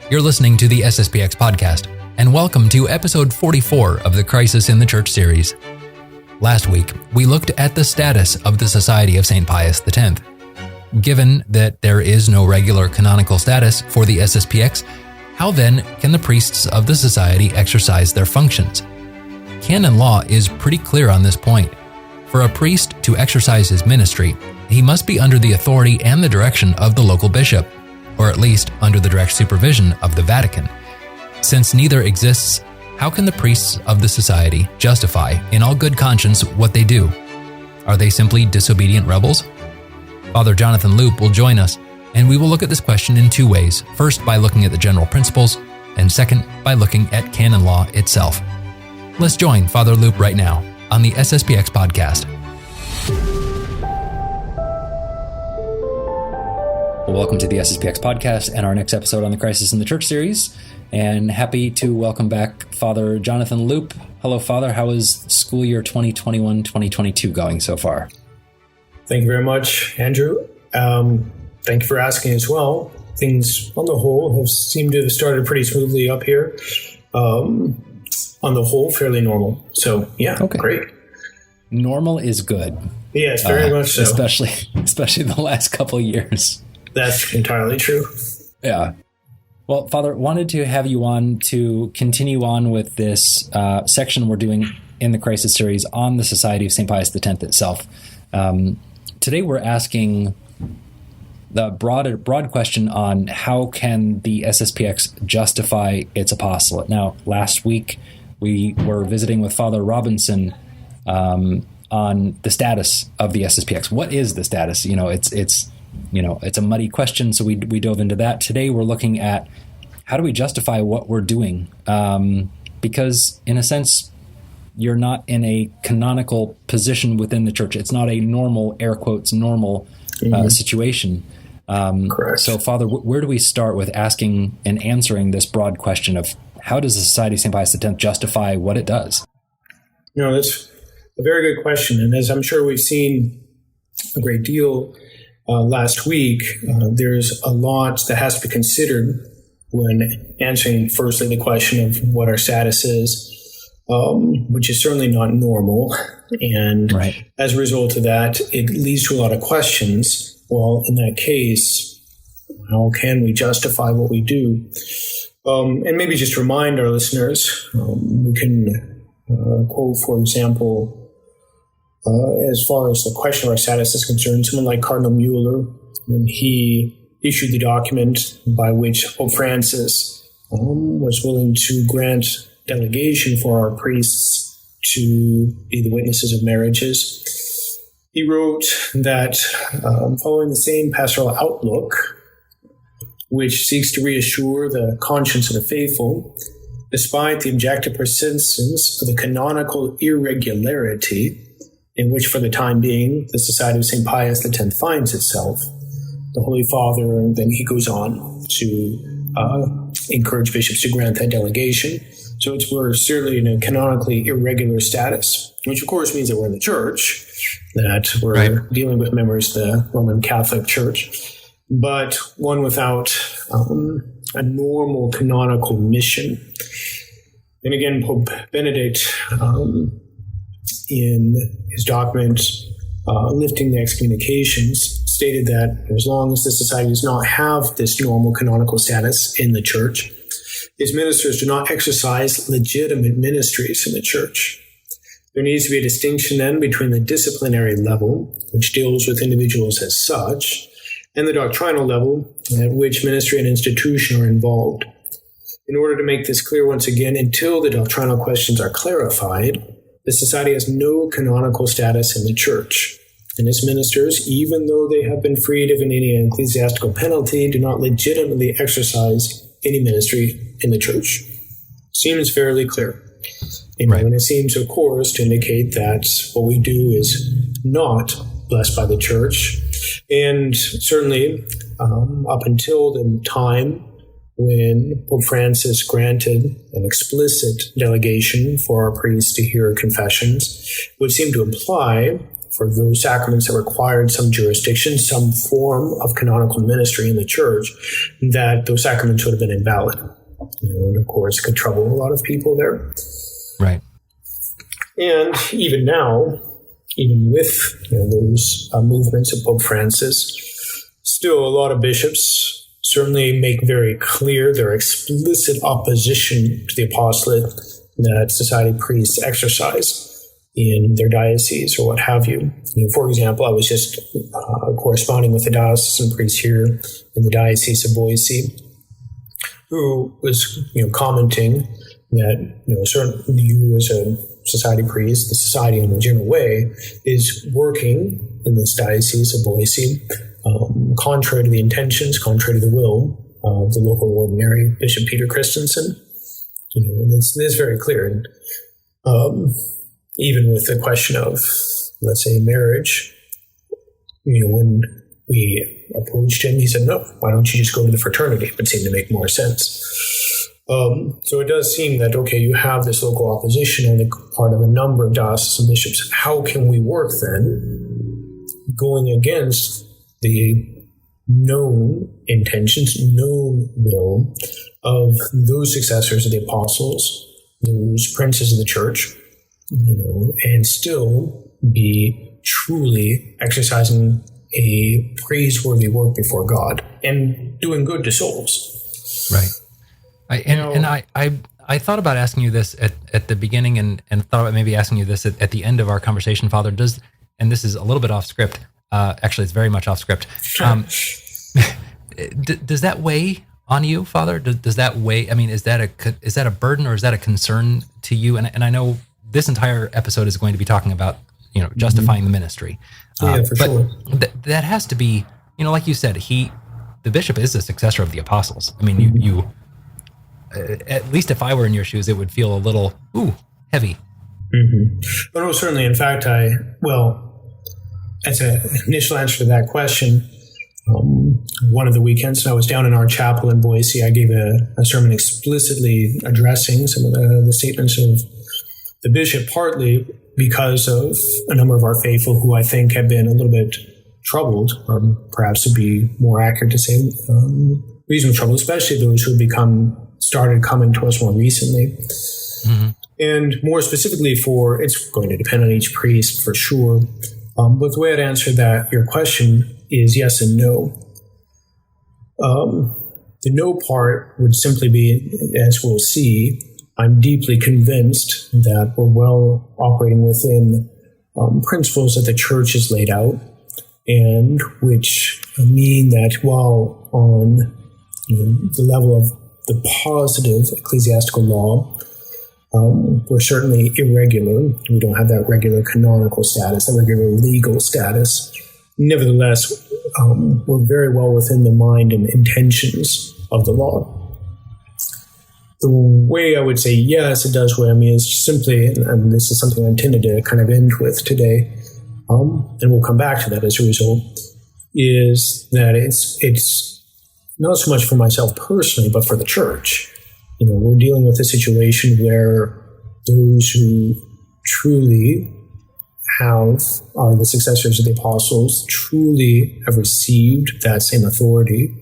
You're listening to the SSPX podcast, and welcome to episode 44 of the Crisis in the Church series. Last week, we looked at the status of the Society of St. Pius X. Given that there is no regular canonical status for the SSPX, how then can the priests of the society exercise their functions? Canon Law is pretty clear on this point. For a priest to exercise his ministry, he must be under the authority and the direction of the local bishop, or at least under the direct supervision of the Vatican. Since neither exists, how can the priests of the society justify, in all good conscience, what they do? Are they simply disobedient rebels? Father Jonathan Loop will join us, and we will look at this question in two ways. First, by looking at the general principles, and second, by looking at canon law itself. Let's join Father Loop right now on the SSPX podcast. Welcome to the SSPX podcast and our next episode on the Crisis in the Church series. And happy to welcome back Father Jonathan Loop. Hello, Father. How is school year 2021-2022 going so far? Thank you very much, Andrew. Thank you for asking as well. Things on the whole have seemed to have started pretty smoothly up here. On the whole, fairly normal. So, yeah, okay. Great. Normal is good. Yes, very much so. Especially the last couple of years. That's entirely true. Yeah. Well, Father, wanted to have you on to continue on with this section we're doing in the Crisis series on the Society of St. Pius X itself. Today we're asking the broad question on how can the SSPX justify its apostolate. Now, last week we were visiting with Father Robinson on the status of the SSPX. What is the status? It's a muddy question, so we dove into that. Today we're looking at how do we justify what we're doing? Because in a sense, you're not in a canonical position within the church. It's not a normal, air quotes, normal situation. Correct. So, Father, where do we start with asking and answering this broad question of how does the Society of St. Pius X justify what it does? That's a very good question. And as I'm sure we've seen a great deal last week, there's a lot that has to be considered when answering, firstly, the question of what our status is, which is certainly not normal. And right. As a result of that, it leads to a lot of questions. Well, in that case, how can we justify what we do? And maybe just remind our listeners, we can quote, for example, as far as the question of our status is concerned, someone like Cardinal Mueller, when he issued the document by which Pope Francis was willing to grant delegation for our priests to be the witnesses of marriages, he wrote that following the same pastoral outlook, which seeks to reassure the conscience of the faithful, despite the objective persistence of the canonical irregularity in which, for the time being, the Society of St. Pius X finds itself, the Holy Father, and then he goes on to encourage bishops to grant that delegation. So we're certainly in a canonically irregular status, which of course means that we're in the church, that we're dealing with members of the Roman Catholic Church, but one without a normal canonical mission. And again, Pope Benedict, in his document lifting the excommunications, stated that as long as the society does not have this normal canonical status in the church, its ministers do not exercise legitimate ministries in the church. There needs to be a distinction then between the disciplinary level, which deals with individuals as such, and the doctrinal level at which ministry and institution are involved. In order to make this clear once again, until the doctrinal questions are clarified, the society has no canonical status in the church. And its ministers, even though they have been freed of any ecclesiastical penalty, do not legitimately exercise any ministry in the church. Seems fairly clear. And it seems, of course, to indicate that what we do is not blessed by the church. And certainly, up until the time when Pope Francis granted an explicit delegation for our priests to hear confessions, would seem to imply for those sacraments that required some jurisdiction, some form of canonical ministry in the church, that those sacraments would have been invalid. And of course, could trouble a lot of people there. Right. And even now, even with those movements of Pope Francis, still a lot of bishops certainly make very clear their explicit opposition to the apostolate that society priests exercise in their diocese or what have you. For example, I was just corresponding with a diocesan priest here in the Diocese of Boise, who was commenting that certainly you as a society priest, the society in a general way, is working in this Diocese of Boise contrary to the intentions, contrary to the will of the local ordinary, Bishop Peter Christensen. And it's very clear. And even with the question of, let's say, marriage, when we approached him, he said, no, why don't you just go to the fraternity? It would seem to make more sense. So it does seem that, okay, you have this local opposition on the part of a number of diocesan bishops. How can we work then going against the known intentions, known will of those successors of the apostles, those princes of the church, and still be truly exercising a praiseworthy work before God and doing good to souls? Right. I thought about asking you this at the beginning and thought about maybe asking you this at the end of our conversation, Father. And this is a little bit off script. Actually, it's very much off script. Does that weigh on you, Father? Does that weigh? I mean, is that a burden or is that a concern to you? And I know this entire episode is going to be talking about justifying the ministry. For sure. That has to be like you said. The bishop is the successor of the apostles. I mean, you at least if I were in your shoes, it would feel a little heavy. Mm-hmm. But no, certainly. In fact, as an initial answer to that question, one of the weekends I was down in our chapel in Boise, I gave a sermon explicitly addressing some of the statements of the bishop, partly because of a number of our faithful who I think have been a little bit troubled, or perhaps to be more accurate to say, reasonably troubled, especially those who have started coming to us more recently. Mm-hmm. And more specifically it's going to depend on each priest for sure. But the way I'd answer your question is yes and no. The no part would simply be, as we'll see, I'm deeply convinced that we're well operating within principles that the church has laid out, and which mean that while on the level of the positive ecclesiastical law, we're certainly irregular. We don't have that regular canonical status, that regular legal status. Nevertheless, we're very well within the mind and intentions of the law. The way I would say yes, it does weigh on me is simply, and this is something I intended to kind of end with today, and we'll come back to that as a result, is that it's not so much for myself personally, but for the church. We're dealing with a situation where those who truly are the successors of the apostles, truly have received that same authority,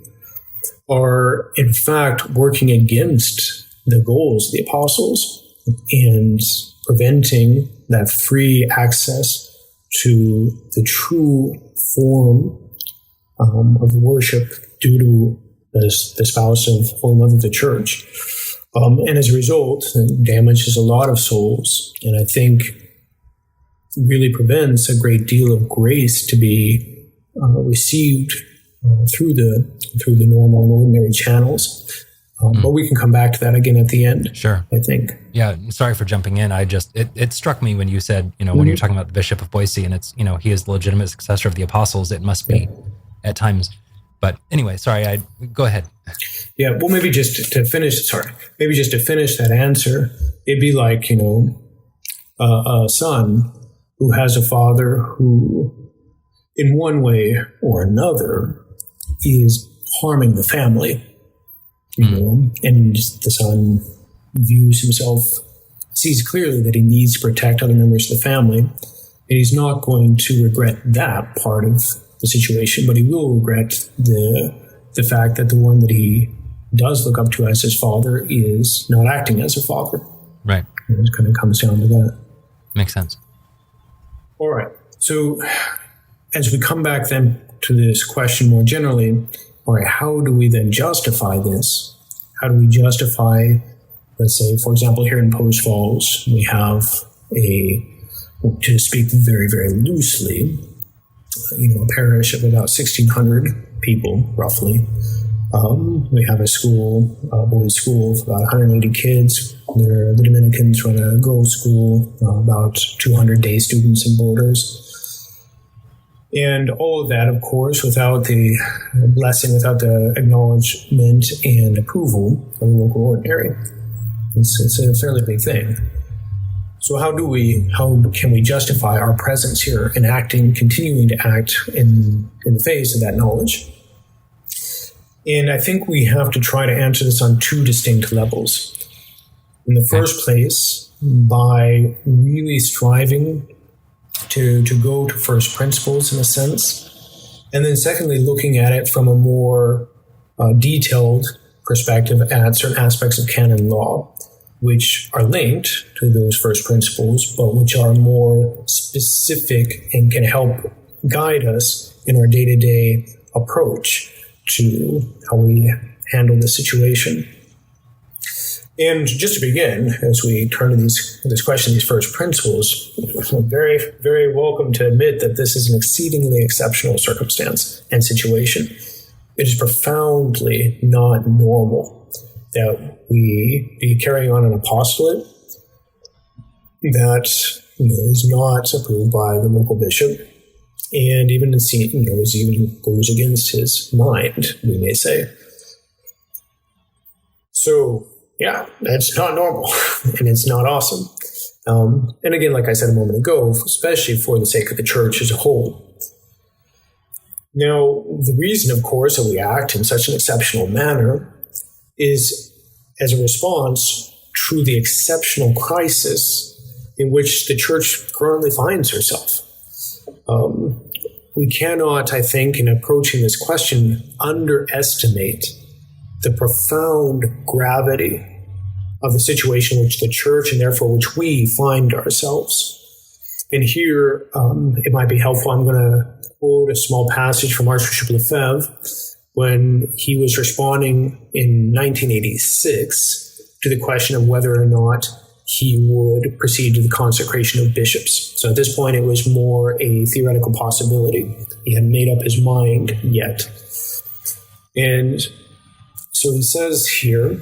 are in fact working against the goals of the apostles and preventing that free access to the true form of worship due to the spouse of Holy Mother of the Church. And as a result, it damages a lot of souls, and I think really prevents a great deal of grace to be received through the normal and ordinary channels. But we can come back to that again at the end. Sure. I think. Yeah. Sorry for jumping in. It struck me when you said, when you're talking about the Bishop of Boise and it's, he is the legitimate successor of the apostles, it must be at times. But anyway, sorry, go ahead. Yeah. Well, maybe just to finish that answer, it'd be like, a son who has a father who, in one way or another, is harming the family. And the son sees clearly that he needs to protect other members of the family, And he's not going to regret that part of the situation, but he will regret the fact that the one that he does look up to as his father is not acting as a father. Right. And it kind of comes down to that. Makes sense. All right. So as we come back then to this question more generally, all right, how do we then justify this? How do we justify, let's say, for example, here in Post Falls, we have to speak very, very loosely, a parish of about 1,600 people, roughly. We have a school, a boys' school of about 180 kids. The Dominicans run a girls' school, about 200 day students and boarders. And all of that, of course, without the blessing, without the acknowledgement and approval of the local ordinary. It's a fairly big thing. So how can we justify our presence here and continuing to act in the face of that knowledge? And I think we have to try to answer this on two distinct levels. In the first place, by really striving to go to first principles in a sense. And then secondly, looking at it from a more detailed perspective at certain aspects of canon law, which are linked to those first principles, but which are more specific and can help guide us in our day-to-day approach to how we handle the situation. And just to begin, as we turn to this question, these first principles, I'm very, very welcome to admit that this is an exceedingly exceptional circumstance and situation. It is profoundly not normal that we be carrying on an apostolate that is not approved by the local bishop, and even even goes against his mind, we may say. So, yeah, that's not normal, and it's not awesome. And again, like I said a moment ago, especially for the sake of the church as a whole. Now, the reason, of course, that we act in such an exceptional manner is as a response to the exceptional crisis in which the church currently finds herself. We cannot, I think, in approaching this question, underestimate the profound gravity of the situation in which the church and therefore which we find ourselves. And here, it might be helpful. I'm going to quote a small passage from Archbishop Lefebvre when he was responding in 1986 to the question of whether or not he would proceed to the consecration of bishops. So at this point, it was more a theoretical possibility. He hadn't made up his mind yet. And so he says here,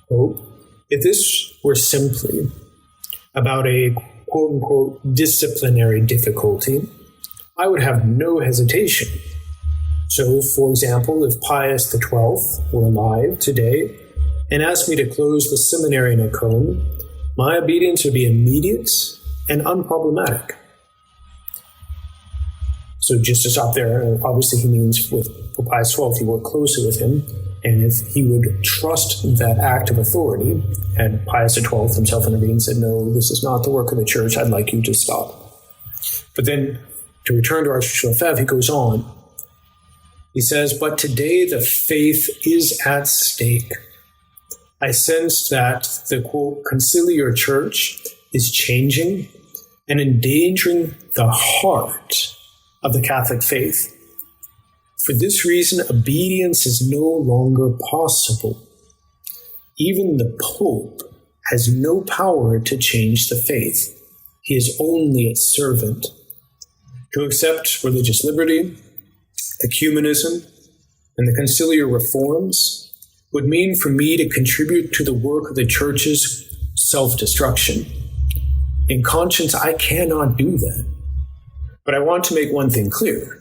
quote, "If this were simply about a quote-unquote disciplinary difficulty, I would have no hesitation. So, for example, if Pius XII were alive today and asked me to close the seminary in Acombe, my obedience would be immediate and unproblematic." So just to stop there, obviously he means for Pius XII, he worked closely with him, and if he would trust that act of authority, and Pius XII himself intervened and said, "No, this is not the work of the church, I'd like you to stop." But then, to return to Archbishop Lefebvre, he goes on. He says, "But today the faith is at stake. I sense that the, quote, conciliar church is changing and endangering the heart of the Catholic faith. For this reason, obedience is no longer possible. Even the Pope has no power to change the faith. He is only its servant. To accept religious liberty, ecumenism, and the conciliar reforms would mean for me to contribute to the work of the church's self-destruction. In conscience, I cannot do that. But I want to make one thing clear.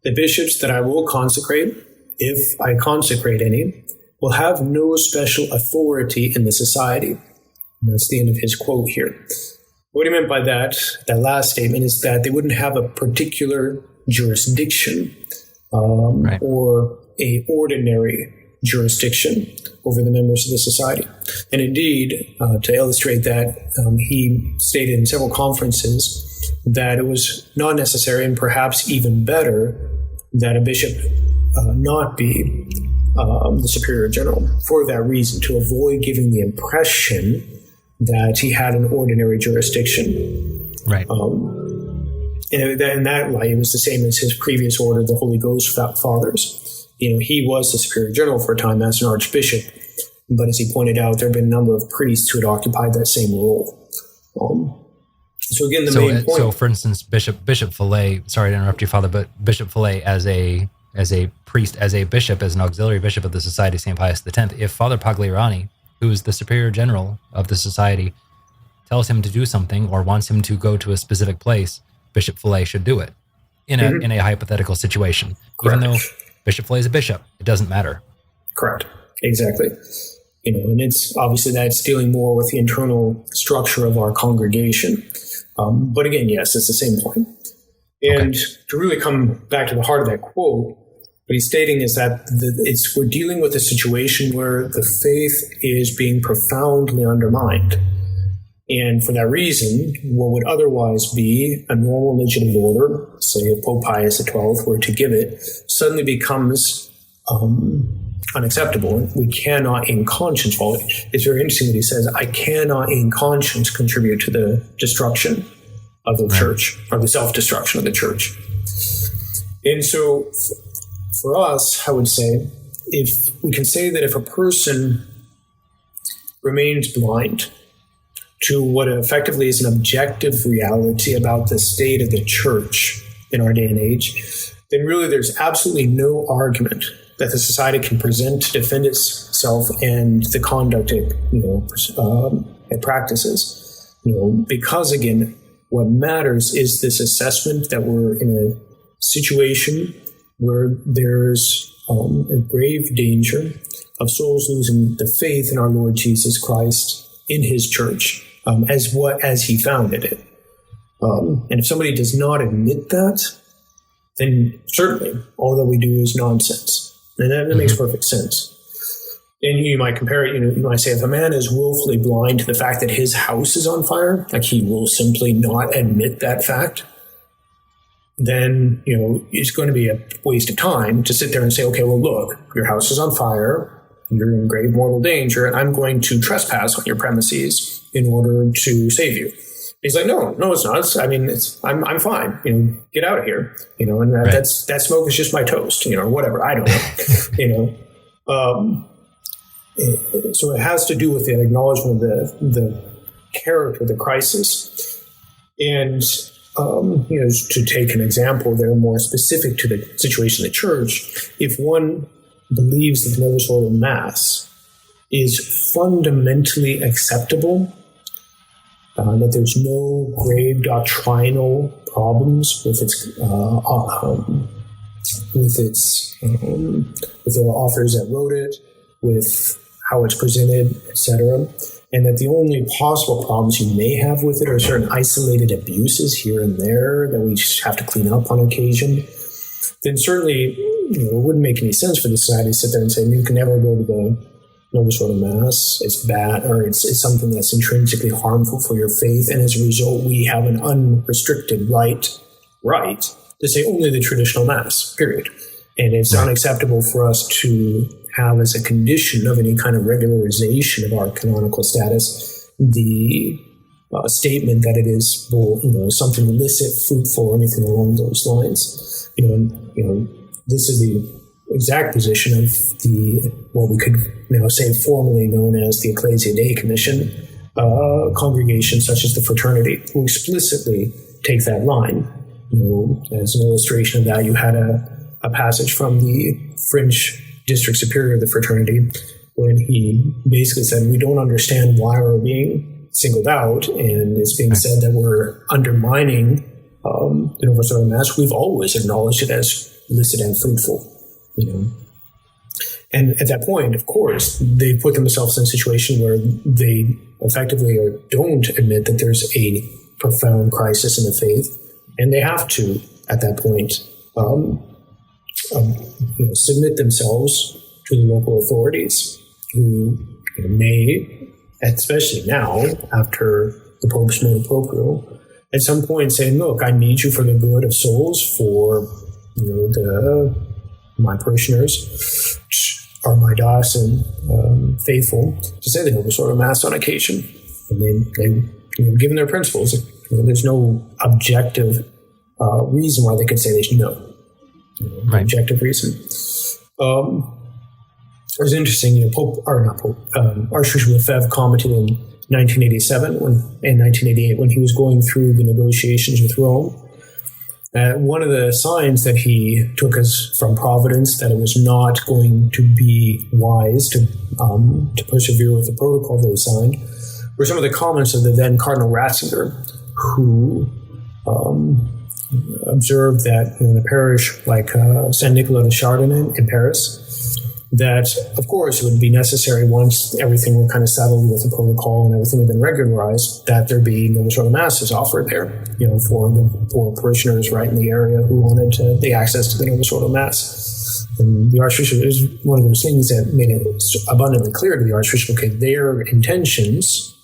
The bishops that I will consecrate, if I consecrate any, will have no special authority in the society." And that's the end of his quote here. What he meant by that last statement, is that they wouldn't have a particular jurisdiction or a ordinary jurisdiction over the members of the society. And indeed, to illustrate that, he stated in several conferences that it was not necessary, and perhaps even better, that a bishop not be the superior general for that reason, to avoid giving the impression that he had an ordinary jurisdiction. Right. And in that light, it was the same as his previous order, the Holy Ghost Fathers. He was the superior general for a time as an archbishop, but as he pointed out, there have been a number of priests who had occupied that same role. So again, the main point. So, for instance, Bishop Fillet. Sorry to interrupt you, Father, but Bishop Fillet, as a priest, as a bishop, as an auxiliary bishop of the Society of St. Pius X, if Father Pagliarani, who is the superior general of the society, tells him to do something or wants him to go to a specific place, Bishop Fillet should do it in a hypothetical situation. Correct. Even though Bishop Fillet is a bishop, it doesn't matter. Correct. Exactly. And it's obviously that's dealing more with the internal structure of our congregation. But again, yes, it's the same point. And to really come back to the heart of that quote, what he's stating is that we're dealing with a situation where the faith is being profoundly undermined. And for that reason, what would otherwise be a normal legitimate order, say if Pope Pius XII were to give it, suddenly becomes unacceptable. We cannot in conscience, well, it's very interesting what he says, I cannot in conscience contribute to the destruction of the church, or the self-destruction of the church. And so for us, I would say, if we can say that if a person remains blind to what effectively is an objective reality about the state of the church in our day and age, then really there's absolutely no argument that the society can present to defend itself and the conduct it practices. Because again, what matters is this assessment that we're in a situation where there's a grave danger of souls losing the faith in our Lord Jesus Christ in his church as he founded it. And if somebody does not admit that, then certainly all that we do is nonsense. And that makes perfect sense. And you might compare it, you might say if a man is willfully blind to the fact that his house is on fire, like he will simply not admit that fact, then, it's going to be a waste of time to sit there and say, okay, well, look, your house is on fire, you're in grave mortal danger, and I'm going to trespass on your premises in order to save you. He's like, no, it's not. I mean, I'm fine. Get out of here. And that smoke is just my toast. Or whatever. I don't know. So it has to do with the acknowledgement of the character of the crisis, and to take an example there more specific to the situation of the church. If one believes that the Novus Ordo Mass is fundamentally acceptable, that there's no grave doctrinal problems with the authors that wrote it, with how it's presented, etc., and that the only possible problems you may have with it are certain isolated abuses here and there that we just have to clean up on occasion, then certainly it wouldn't make any sense for the society to sit there and say, you can never go to the Novus Ordo Mass, it's bad, or it's something that's intrinsically harmful for your faith, and as a result, we have an unrestricted right to say only the traditional Mass, period. And it's unacceptable for us to have as a condition of any kind of regularization of our canonical status the statement that it is something illicit, fruitful, or anything along those lines. This is the exact position of what we could now say formally known as the Ecclesia Dei Commission, congregations such as the Fraternity, who explicitly take that line. As an illustration of that, you had a passage from the French district superior of the Fraternity when he basically said, we don't understand why we're being singled out, and it's being said that we're undermining the Novus Ordo Mass. We've always acknowledged it as illicit and fruitful. And at that point, of course, they put themselves in a situation where they effectively don't admit that there's a profound crisis in the faith, and they have to, at that point, submit themselves to the local authorities, who may, especially now, after the Pope's motu proprio, at some point saying, look, I need you for the good of souls, for my parishioners, are my diocesan faithful, to say the Novus Ordo Mass on occasion. And they given their principles, there's no objective reason why they could say they should know. Right. Objective reason. It was interesting, Archbishop Lefebvre commented in 1987 and 1988 when he was going through the negotiations with Rome. One of the signs that he took as from Providence that it was not going to be wise to persevere with the protocol they signed were some of the comments of the then Cardinal Ratzinger, who observed that in a parish like Saint Nicolas de Chardin in Paris, that, of course, it would be necessary once everything were kind of settled with the protocol and everything had been regularized, that there be Novus Ordo Masses offered there, for parishioners right in the area who wanted the access to the Novus Ordo Mass. And the Archbishop, it was one of those things that made it abundantly clear to the Archbishop, okay, their intentions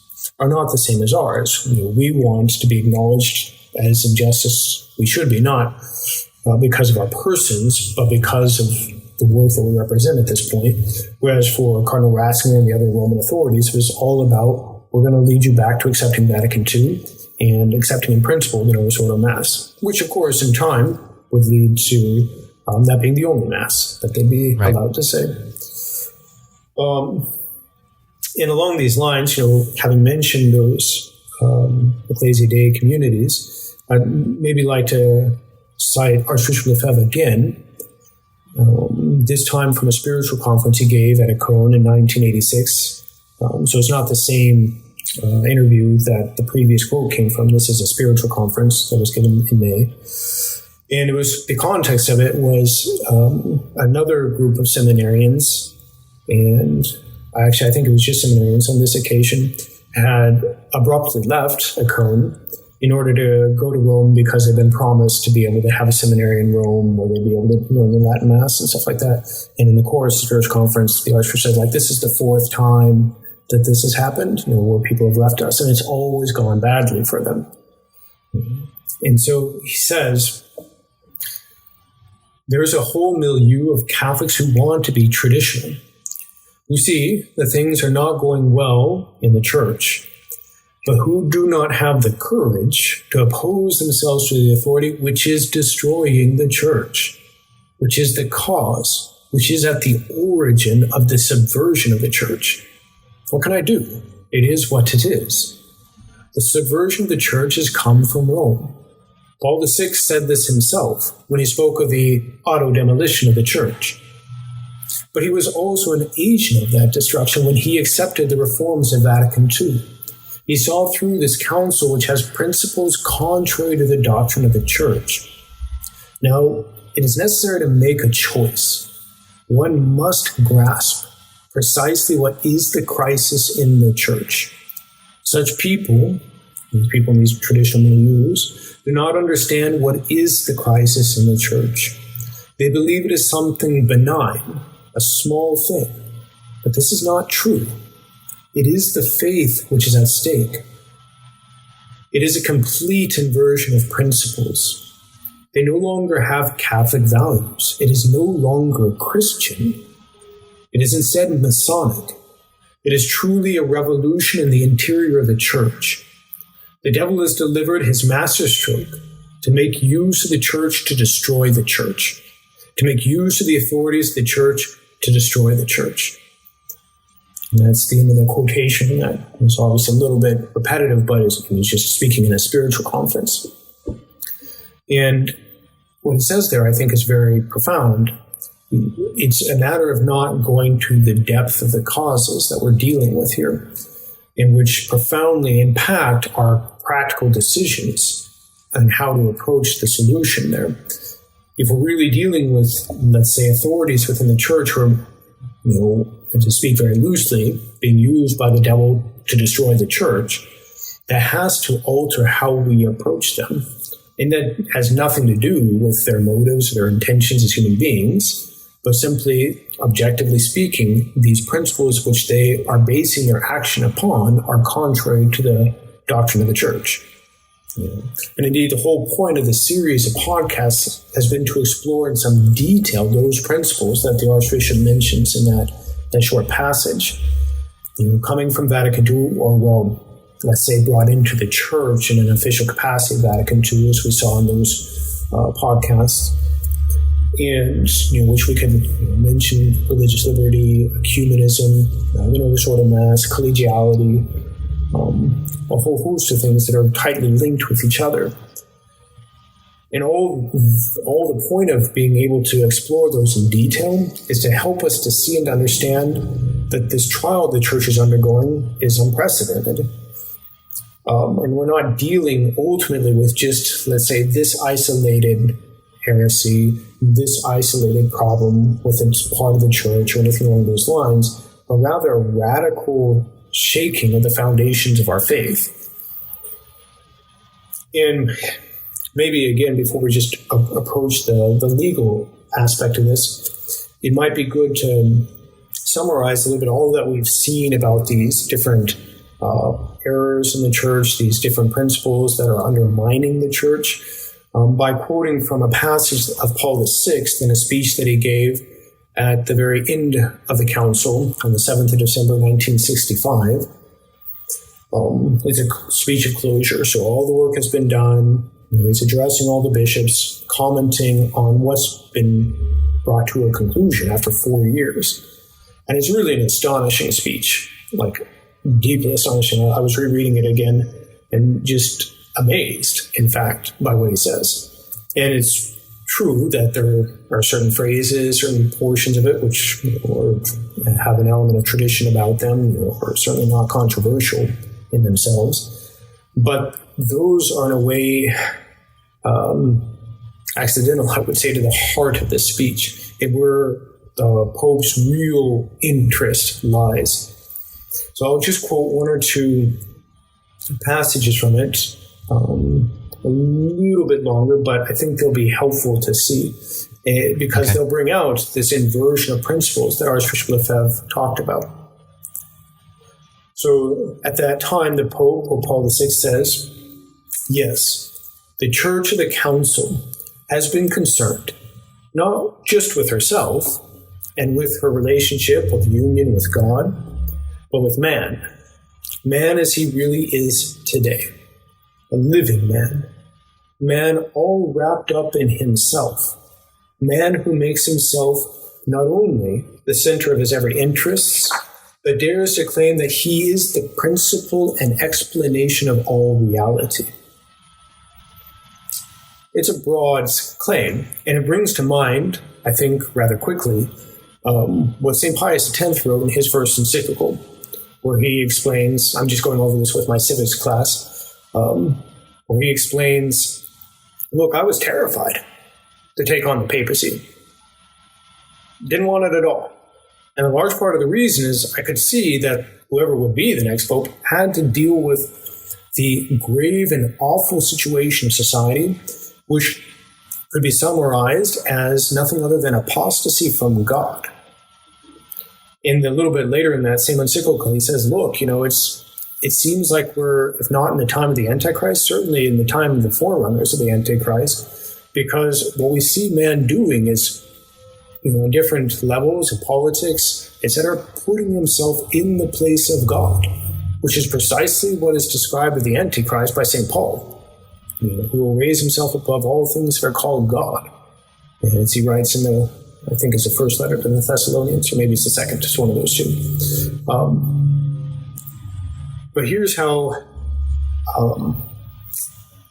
are not the same as ours. We want to be acknowledged as in justice we should be, not because of our persons, but because of the work that we represent at this point. Whereas for Cardinal Ratzinger and the other Roman authorities, it was all about, we're going to lead you back to accepting Vatican II and accepting in principle the Novus Ordo Mass, which of course in time would lead to that being the only Mass that they'd be allowed to say. And along these lines, having mentioned those Ecclesia Dei communities, I'd maybe like to cite Archbishop Lefebvre again, this time from a spiritual conference he gave at a Cone in 1986. So it's not the same interview that the previous quote came from. This is a spiritual conference that was given in May. And it was, the context of it was another group of seminarians, and I think it was just seminarians on this occasion, had abruptly left a Cone in order to go to Rome because they'd been promised to be able to have a seminary in Rome where they'd be able to learn the Latin Mass and stuff like that. And in the course of the church conference, the Archbishop said, this is the fourth time that this has happened, where people have left us, and it's always gone badly for them. And so he says, there's a whole milieu of Catholics who want to be traditional, who see that things are not going well in the church, but who do not have the courage to oppose themselves to the authority which is destroying the church, which is the cause, which is at the origin of the subversion of the church. What can I do? It is what it is. The subversion of the church has come from Rome. Paul VI said this himself when he spoke of the auto-demolition of the church. But he was also an agent of that destruction when he accepted the reforms of Vatican II. He saw through this council, which has principles contrary to the doctrine of the church. Now, it is necessary to make a choice. One must grasp precisely what is the crisis in the church. Such people, these people in these traditional milieux, do not understand what is the crisis in the church. They believe it is something benign, a small thing. But this is not true. It is the faith which is at stake. It is a complete inversion of principles. They no longer have Catholic values. It is no longer Christian. It is instead Masonic. It is truly a revolution in the interior of the church. The devil has delivered his masterstroke to make use of the church to destroy the church, to make use of the authorities of the church to destroy the church. And that's the end of the quotation. That was obviously a little bit repetitive, but he was just speaking in a spiritual conference. And what he says there, I think, is very profound. It's a matter of not going to the depth of the causes that we're dealing with here, in which profoundly impact our practical decisions and how to approach the solution there. If we're really dealing with, let's say, authorities within the church who are, and to speak very loosely, being used by the devil to destroy the church, that has to alter how we approach them. And that has nothing to do with their motives, their intentions as human beings, but simply, objectively speaking, these principles which they are basing their action upon are contrary to the doctrine of the church. And indeed, the whole point of the series of podcasts has been to explore in some detail those principles that the Archbishop mentions in that short passage. Coming from Vatican II, or let's say brought into the Church in an official capacity of Vatican II, as we saw in those podcasts, and which we can mention religious liberty, ecumenism, the sort of mass, collegiality, a whole host of things that are tightly linked with each other. And all the point of being able to explore those in detail is to help us to see and understand that this trial the Church is undergoing is unprecedented. And we're not dealing ultimately with just, let's say, this isolated heresy, this isolated problem within part of the Church or anything along those lines, but rather a radical shaking of the foundations of our faith. And maybe, again, before we just approach the legal aspect of this, it might be good to summarize a little bit all that we've seen about these different errors in the Church, these different principles that are undermining the Church, by quoting from a passage of Paul VI in a speech that he gave at the very end of the Council on the 7th of December, 1965. It's a speech of closure, so all the work has been done. He's addressing all the bishops, commenting on what's been brought to a conclusion after 4 years. And it's really an astonishing speech, like deeply astonishing. I was rereading it again and just amazed, in fact, by what he says. And it's true that there are certain phrases, certain portions of it which have an element of tradition about them, are certainly not controversial in themselves. But those are in a way accidental, I would say, to the heart of this speech, and where the Pope's real interest lies. So I'll just quote one or two passages from it, a little bit longer, but I think they'll be helpful to see, because they'll bring out this inversion of principles that Archbishop Lefebvre talked about. So at that time, the Pope, or Paul VI, says, yes, the Church of the Council has been concerned not just with herself and with her relationship of union with God, but with man. Man as he really is today, a living man. Man all wrapped up in himself. Man who makes himself not only the center of his every interests, but dares to claim that he is the principle and explanation of all reality. It's a broad claim, and it brings to mind, I think, rather quickly, what St. Pius X wrote in his first encyclical, where he explains, I'm just going over this with my civics class, where he explains, look, I was terrified to take on the papacy. Didn't want it at all. And a large part of the reason is I could see that whoever would be the next pope had to deal with the grave and awful situation of society, which could be summarized as nothing other than apostasy from God. And a little bit later in that same encyclical, he says, look, it seems like we're, if not in the time of the Antichrist, certainly in the time of the forerunners of the Antichrist, because what we see man doing is, in different levels of politics, etc., putting himself in the place of God, which is precisely what is described of the Antichrist by St. Paul, who will raise himself above all things that are called God. And as he writes in I think it's the first letter to the Thessalonians, or maybe it's the second, just one of those two. But here's how,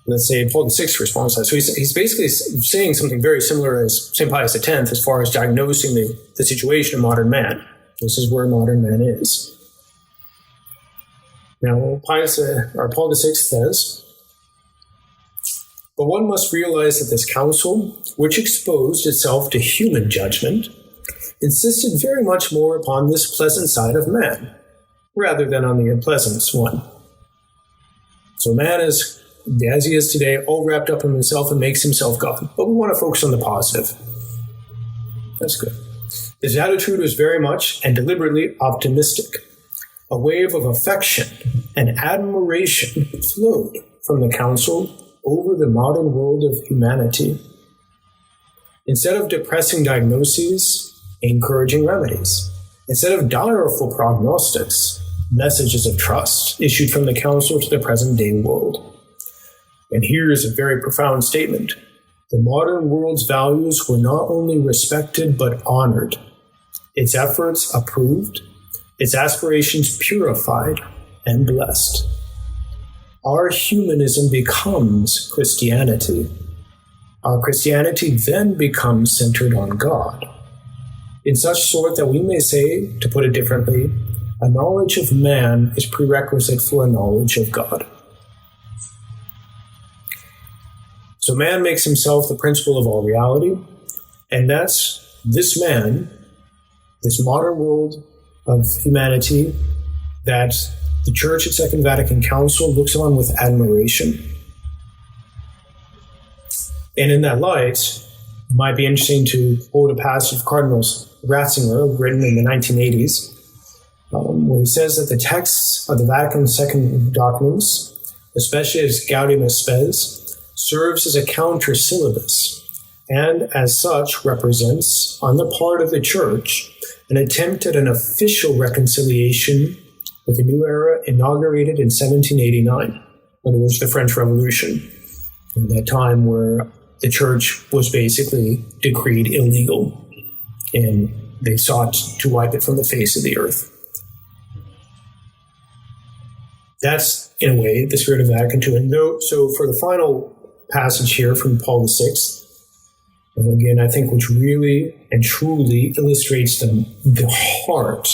let's say, Paul VI responds to that. So he's basically saying something very similar as St. Pius X as far as diagnosing the situation of modern man. This is where modern man is. Now, Paul VI says, but one must realize that this council, which exposed itself to human judgment, insisted very much more upon this pleasant side of man, rather than on the unpleasant one. So man is, as he is today, all wrapped up in himself and makes himself God. But we want to focus on the positive. That's good. His attitude was very much and deliberately optimistic. A wave of affection and admiration flowed from the council over the modern world of humanity. Instead of depressing diagnoses, encouraging remedies. Instead of direful prognostics, messages of trust issued from the council to the present-day world. And here is a very profound statement. The modern world's values were not only respected but honored, its efforts approved, its aspirations purified and blessed. Our humanism becomes Christianity. Our Christianity then becomes centered on God, in such sort that we may say, to put it differently, a knowledge of man is prerequisite for a knowledge of God. So man makes himself the principle of all reality, and that's this man, this modern world of humanity, that the Church at Second Vatican Council looks on with admiration. And in that light, it might be interesting to quote a passage of Cardinal Ratzinger, written in the 1980s, where he says that the texts of the Vatican's second documents, especially as Gaudium et Spes, serves as a counter-syllabus, and as such represents, on the part of the Church, an attempt at an official reconciliation with the new era inaugurated in 1789, in other words, the French Revolution, in that time where the Church was basically decreed illegal, and they sought to wipe it from the face of the earth. That's, in a way, the spirit of Vatican II. And so for the final passage here from Paul VI, and again, I think which really and truly illustrates the heart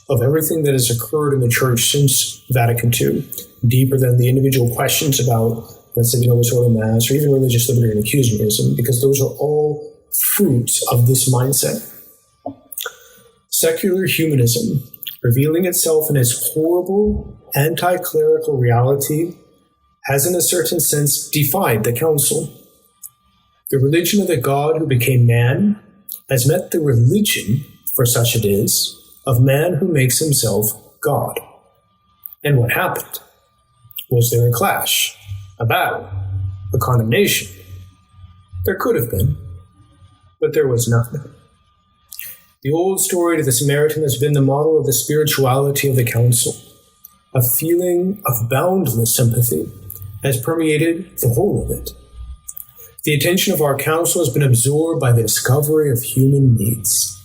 of everything that has occurred in the Church since Vatican II, deeper than the individual questions about, let's say, the Novus Ordo Mass, or even religious liberty and ecumenism, because those are all fruits of this mindset. Secular humanism, revealing itself in its horrible, anti-clerical reality, has in a certain sense defied the council. The religion of the God who became man has met the religion, for such it is, of man who makes himself God. And what happened? Was there a clash, a battle, a condemnation? There could have been, but there was none. The old story to the Samaritan has been the model of the spirituality of the council. A feeling of boundless sympathy has permeated the whole of it. The attention of our council has been absorbed by the discovery of human needs.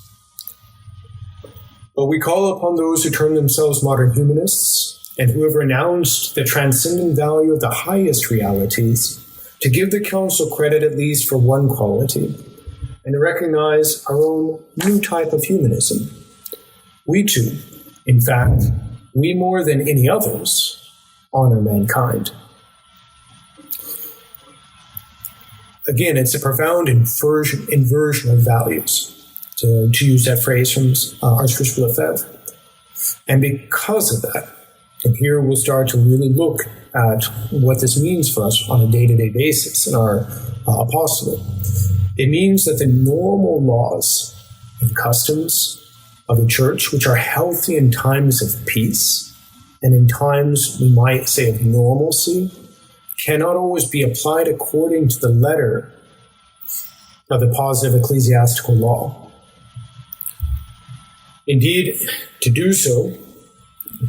But we call upon those who term themselves modern humanists and who have renounced the transcendent value of the highest realities to give the council credit at least for one quality and to recognize our own new type of humanism. We too, in fact, we more than any others, honor mankind. Again, it's a profound inversion of values, to use that phrase from Archbishop Lefebvre. And because of that, and here we'll start to really look at what this means for us on a day-to-day basis in our apostolate. It means that the normal laws and customs of the Church, which are healthy in times of peace and in times, we might say, of normalcy, cannot always be applied according to the letter of the positive ecclesiastical law. Indeed, to do so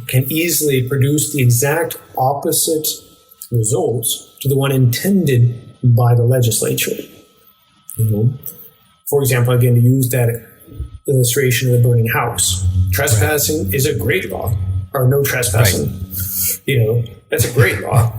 can easily produce the exact opposite results to the one intended by the legislature. For example, again, to use that illustration of the burning house, trespassing is a great law, or no trespassing. Right. That's a great law.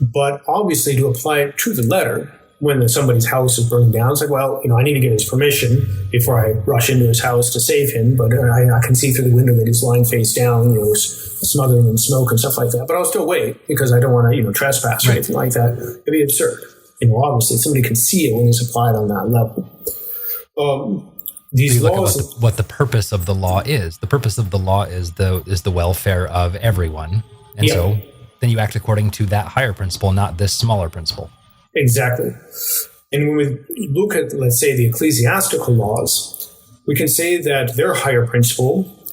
But obviously, to apply it to the letter when somebody's house is burning down, it's like, well, I need to get his permission before I rush into his house to save him. But I can see through the window that he's lying face down, smothering in smoke and stuff like that. But I'll still wait because I don't want to, trespass or anything like that. It'd be absurd. Obviously, somebody can see it when it's applied on that level. These laws, what the purpose of the law is. The purpose of the law is the welfare of everyone, and so then you act according to that higher principle, not this smaller principle. Exactly. And when we look at, let's say, the ecclesiastical laws, we can say that their higher principle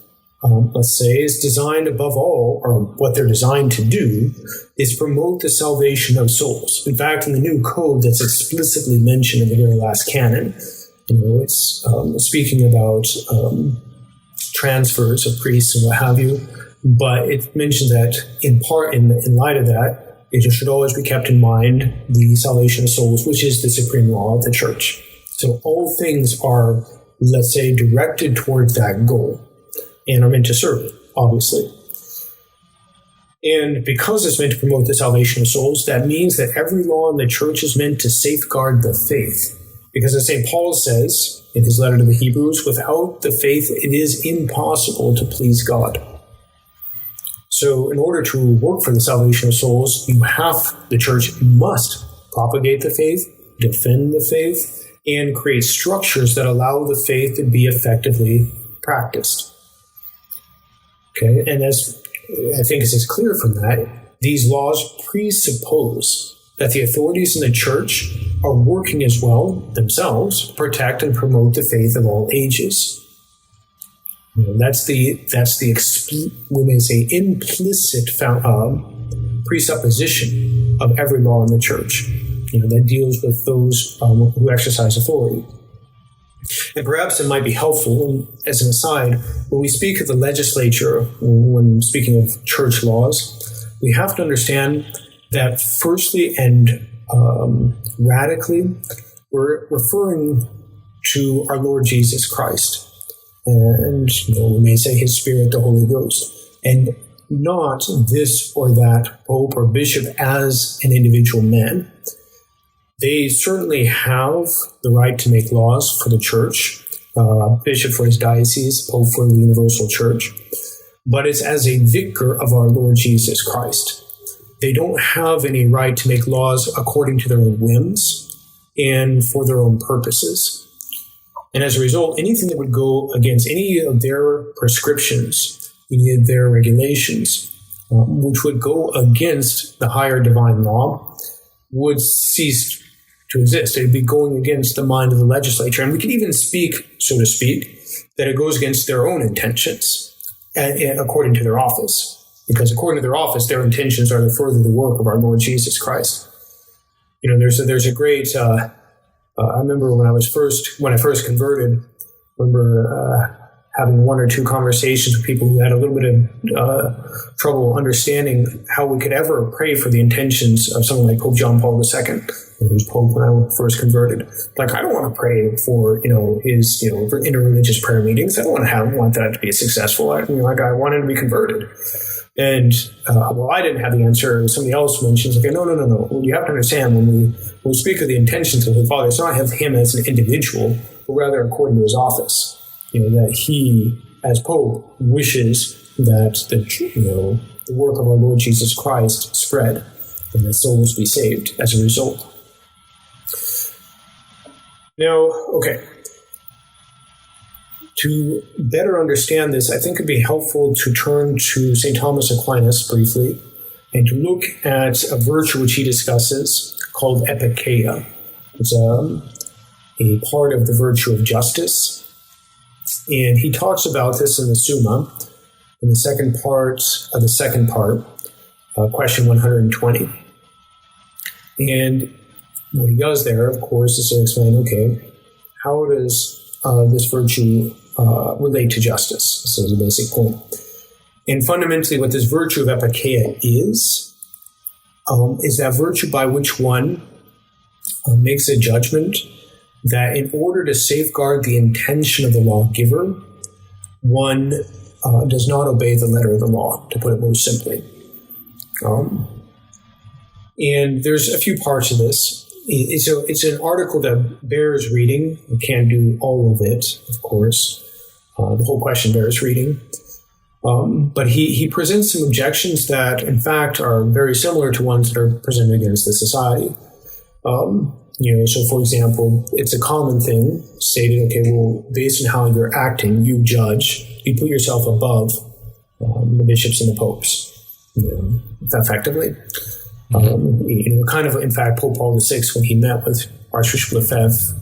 let's say, is designed above all, or what they're designed to do, is promote the salvation of souls. In fact, in the new code that's explicitly mentioned in the very last canon, it's speaking about transfers of priests and what have you, but it mentions that in part, in light of that, it should always be kept in mind the salvation of souls, which is the supreme law of the church. So all things are, let's say, directed towards that goal and are meant to serve it, obviously. And because it's meant to promote the salvation of souls, that means that every law in the church is meant to safeguard the faith. Because as St. Paul says in his letter to the Hebrews, without the faith, it is impossible to please God. So in order to work for the salvation of souls, the church must propagate the faith, defend the faith, and create structures that allow the faith to be effectively practiced. Okay, and as I think is clear from that, these laws presuppose that the authorities in the church are working as well themselves to protect and promote the faith of all ages. That's the we may say implicit presupposition of every law in the church. That deals with those who exercise authority. And perhaps it might be helpful, as an aside, when we speak of the legislature, when speaking of church laws, we have to understand that firstly and radically, we're referring to our Lord Jesus Christ. And we may say his Spirit, the Holy Ghost, and not this or that pope or bishop as an individual man. They certainly have the right to make laws for the church, bishop for his diocese, pope for the universal church, but it's as a vicar of our Lord Jesus Christ. They don't have any right to make laws according to their own whims and for their own purposes. And as a result, anything that would go against any of their prescriptions, any of their regulations, which would go against the higher divine law, would cease to exist. It would be going against the mind of the legislature. And we can even speak, so to speak, that it goes against their own intentions, according to their office. Because according to their office, their intentions are to further the work of our Lord Jesus Christ. There's a great... I remember when I first converted, having one or two conversations with people who had a little bit of trouble understanding how we could ever pray for the intentions of someone like Pope John Paul II, who was Pope when I first converted. Like, I don't want to pray for, his, interreligious prayer meetings. I don't want that to be successful. I want him to be converted. And, I didn't have the answer. Somebody else mentions, no. Well, you have to understand, when we speak of the intentions of the Father, it's not of him as an individual, but rather according to his office. That he, as Pope, wishes that the work of our Lord Jesus Christ spread and that souls be saved as a result. Now, okay. To better understand this, I think it would be helpful to turn to St. Thomas Aquinas briefly and to look at a virtue which he discusses called epikeia. It's a part of the virtue of justice. And he talks about this in the Summa, in the second part of the second part, question 120. And what he does there, of course, is to explain, how does this virtue relate to justice? This is a basic point. And fundamentally, what this virtue of epikeia is that virtue by which one makes a judgment that in order to safeguard the intention of the lawgiver, one does not obey the letter of the law, to put it most simply. And there's a few parts of this. It's an article that bears reading. We can't do all of it, of course. The whole question bears reading. But he presents some objections that, in fact, are very similar to ones that are presented against the society. So for example, it's a common thing stated, based on how you're acting, you judge, you put yourself above the bishops and the popes, effectively. In fact, Pope Paul VI, when he met with Archbishop Lefebvre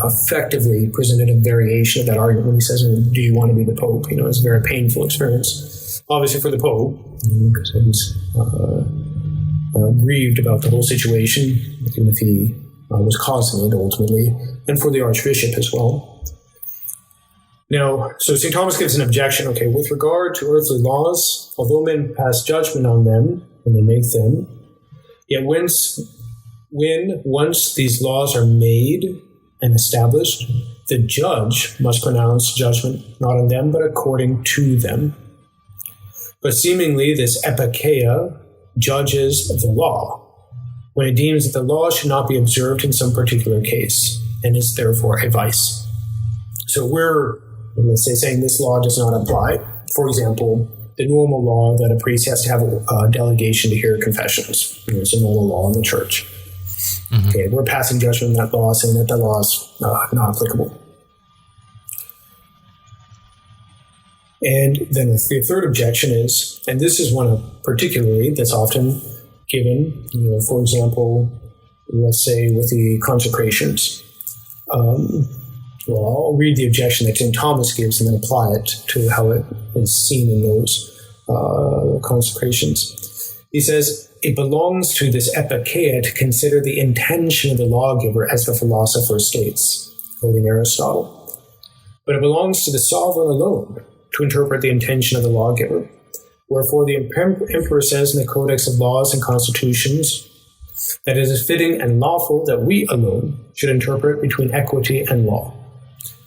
effectively presented a variation of that argument when he says, do you want to be the Pope? It's a very painful experience, obviously, for the Pope, because he's grieved about the whole situation, even if he was causing it ultimately, and for the Archbishop as well. Now, so St. Thomas gives an objection, with regard to earthly laws, although men pass judgment on them when they make them, yet once these laws are made and established, the judge must pronounce judgment not on them, but according to them. But seemingly this epikeia judges the law, when it deems that the law should not be observed in some particular case, and is therefore a vice. So we're, let's say, saying this law does not apply. For example, the normal law that a priest has to have a delegation to hear confessions. It's a normal law in the church. Mm-hmm. We're passing judgment on that law, saying that law is not applicable. And then the third objection is, and this is one particularly that's often given, for example, let's say with the consecrations. I'll read the objection that St. Thomas gives and then apply it to how it is seen in those consecrations. He says, it belongs to this epikeia to consider the intention of the lawgiver, as the philosopher states, quoting Aristotle. But it belongs to the sovereign alone to interpret the intention of the lawgiver. Wherefore the emperor says in the Codex of Laws and Constitutions that it is fitting and lawful that we alone should interpret between equity and law.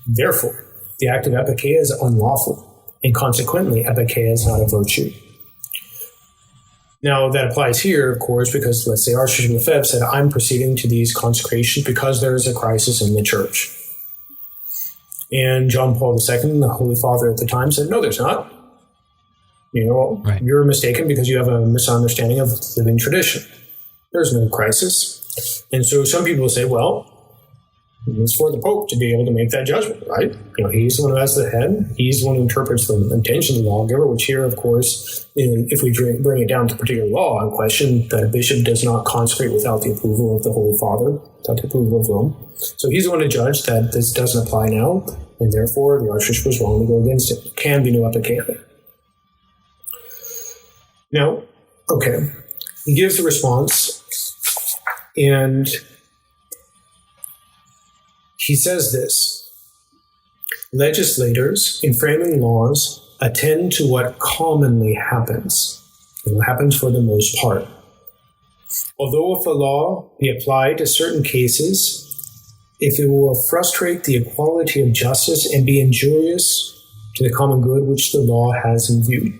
Therefore, the act of epikeia is unlawful, and consequently, epikeia is not a virtue. Now, that applies here, of course, because, let's say, Archbishop Lefebvre said, I'm proceeding to these consecrations because there is a crisis in the church. And John Paul II, the Holy Father at the time, said, no, there's not. Right. You're mistaken because you have a misunderstanding of living tradition. There's no crisis. And so some people will say, well, it's for the Pope to be able to make that judgment, right? He's the one who has the head. He's the one who interprets the intention of the lawgiver, which here, of course, if we bring it down to a particular law in question, that a bishop does not consecrate without the approval of the Holy Father, without the approval of Rome. So he's the one to judge that this doesn't apply now, and therefore the Archbishop was wrong to go against it. There can be no epikeia there. Now, he gives the response, and he says this: legislators, in framing laws, attend to what commonly happens, and what happens for the most part. Although if a law be applied to certain cases, if it will frustrate the equality of justice and be injurious to the common good which the law has in view.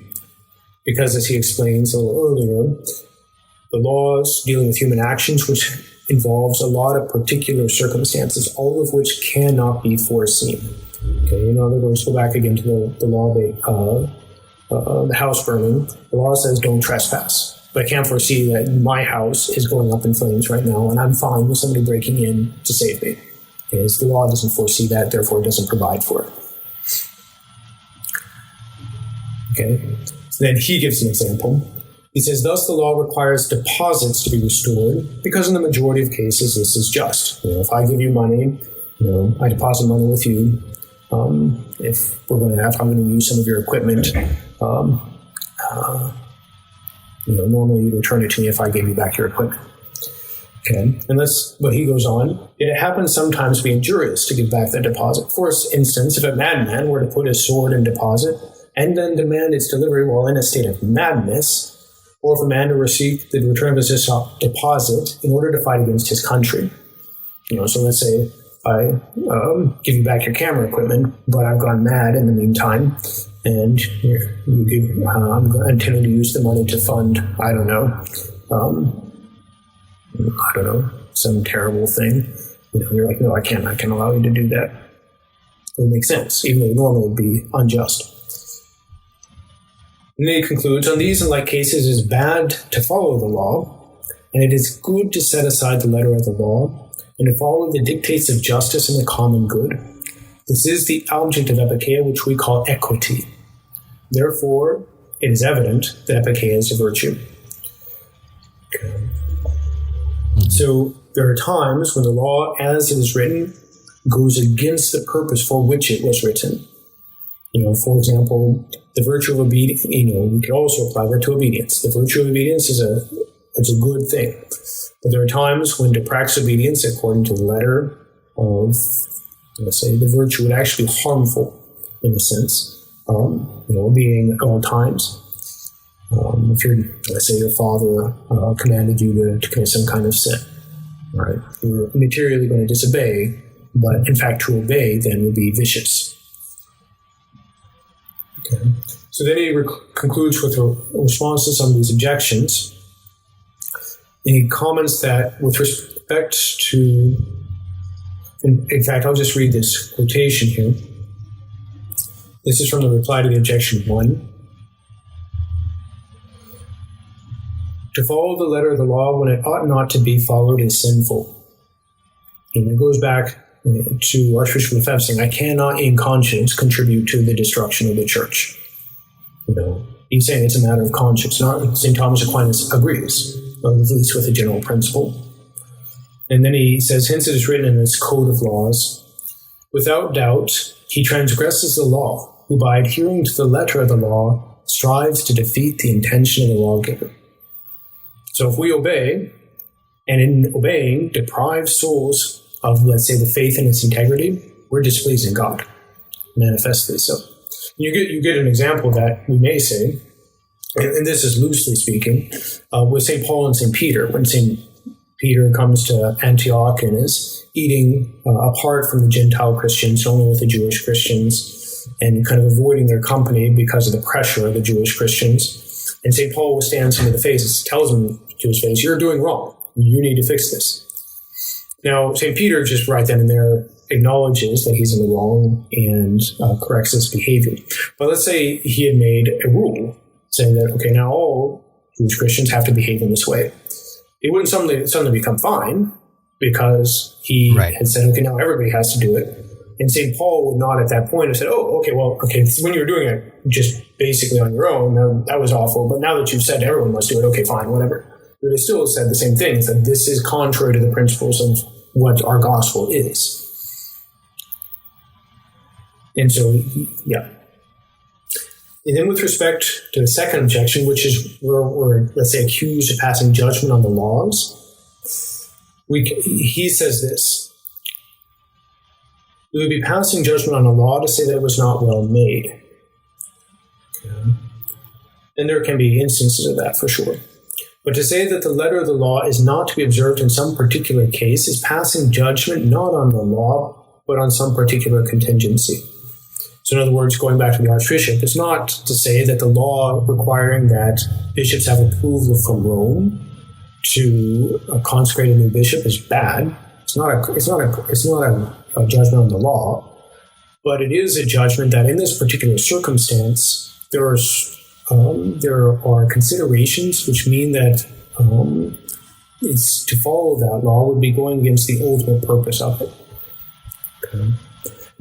Because, as he explains a little earlier, the laws dealing with human actions, which involves a lot of particular circumstances, all of which cannot be foreseen. In other words, go back again to the law of the house burning. The law says don't trespass. But I can't foresee that my house is going up in flames right now, and I'm fine with somebody breaking in to save me. So the law doesn't foresee that, therefore it doesn't provide for it. So then he gives an example. He says, thus the law requires deposits to be restored, because in the majority of cases this is just. If I give you money, I deposit money with you. If I'm going to use some of your equipment, normally you'd return it to me if I gave you back your equipment. And that's what he goes on. It happens sometimes to be injurious to give back the deposit. For instance, if a madman were to put his sword in deposit and then demand its delivery while in a state of madness, or if a man to receive the return of his deposit in order to fight against his country. So let's say I give you back your camera equipment, but I've gone mad in the meantime, and I'm intending to use the money to fund, some terrible thing. You're like, no, I can't allow you to do that. It would make sense, even though normally it would be unjust. And then he concludes, on these and like cases, it is bad to follow the law, and it is good to set aside the letter of the law, and to follow the dictates of justice and the common good. This is the object of epikeia, which we call equity. Therefore, it is evident that epikeia is a virtue. So there are times when the law, as it is written, goes against the purpose for which it was written. For example, the virtue of obedience, we could also apply that to obedience. The virtue of obedience is a good thing. But there are times when to practice obedience according to the letter of, let's say, the virtue would actually be harmful in a sense, being at all times. If let's say your father commanded you to commit some kind of sin, right? You're materially going to disobey, but in fact to obey then would be vicious. Okay. So then he concludes with a response to some of these objections. And he comments that with respect to, in fact, I'll just read this quotation here. This is from the reply to the objection 1. To follow the letter of the law when it ought not to be followed is sinful. And it goes back to Archbishop Lefebvre saying, I cannot in conscience contribute to the destruction of the church. He's saying it's a matter of conscience. Not St. Thomas Aquinas agrees, at least with the general principle. And then he says, hence it is written in this code of laws, without doubt, he transgresses the law, who by adhering to the letter of the law strives to defeat the intention of the lawgiver. So if we obey, and in obeying deprive souls of, let's say, the faith and its integrity, we're displeasing God, manifestly so. You get an example that we may say, and this is loosely speaking, with St. Paul and St. Peter. When St. Peter comes to Antioch and is eating apart from the Gentile Christians, only with the Jewish Christians, and kind of avoiding their company because of the pressure of the Jewish Christians. And St. Paul stands him in the face and tells him to his face, you're doing wrong. You need to fix this. Now, St. Peter just right then and there acknowledges that he's in the wrong and corrects his behavior. But let's say he had made a rule saying that, okay, now all Jewish Christians have to behave in this way. It wouldn't suddenly become fine because he had said, okay, now everybody has to do it. And St. Paul would not at that point have said, when you were doing it just basically on your own, that was awful. But now that you've said everyone must do it, okay, fine, whatever. But they still said the same thing, is that this is contrary to the principles of what our gospel is. And so, yeah. And then with respect to the second objection, which is where we're, let's say, accused of passing judgment on the laws, he says this. We would be passing judgment on a law to say that it was not well made. Okay. And there can be instances of that for sure. But to say that the letter of the law is not to be observed in some particular case is passing judgment not on the law, but on some particular contingency. So in other words, going back to the Archbishop, it's not to say that the law requiring that bishops have approval from Rome to consecrate a new bishop is bad. It's not a judgment on the law, but it is a judgment that in this particular circumstance, there are considerations which mean that it's to follow that law would be going against the ultimate purpose of it. Okay.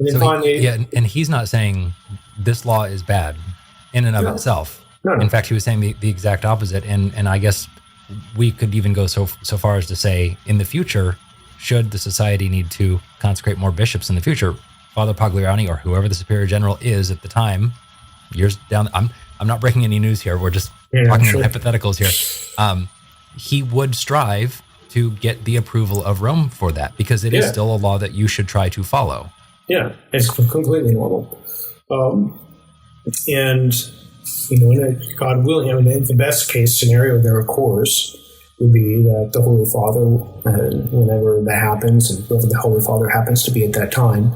And then finally, and he's not saying this law is bad in and of itself. No. In fact, he was saying the exact opposite. And I guess we could even go so far as to say, in the future, should the society need to consecrate more bishops in the future, Father Pagliarani or whoever the Superior General is at the time, years down, I'm not breaking any news here. We're just talking in hypotheticals here. He would strive to get the approval of Rome for that because it is still a law that you should try to follow. Yeah, it's completely normal. And, God willing, the best case scenario there, of course, would be that the Holy Father, whenever that happens, and whoever the Holy Father happens to be at that time,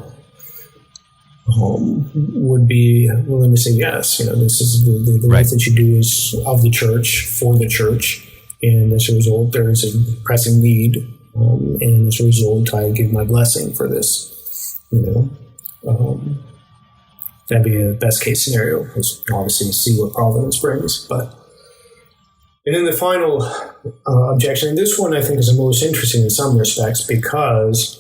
would be willing to say, yes, this is the right that you do is of the church, for the church, and as a result, there is a pressing need, and as a result, I give my blessing for this. That'd be a best case scenario, because obviously see what providence brings. And then the final objection, and this one I think is the most interesting in some respects, because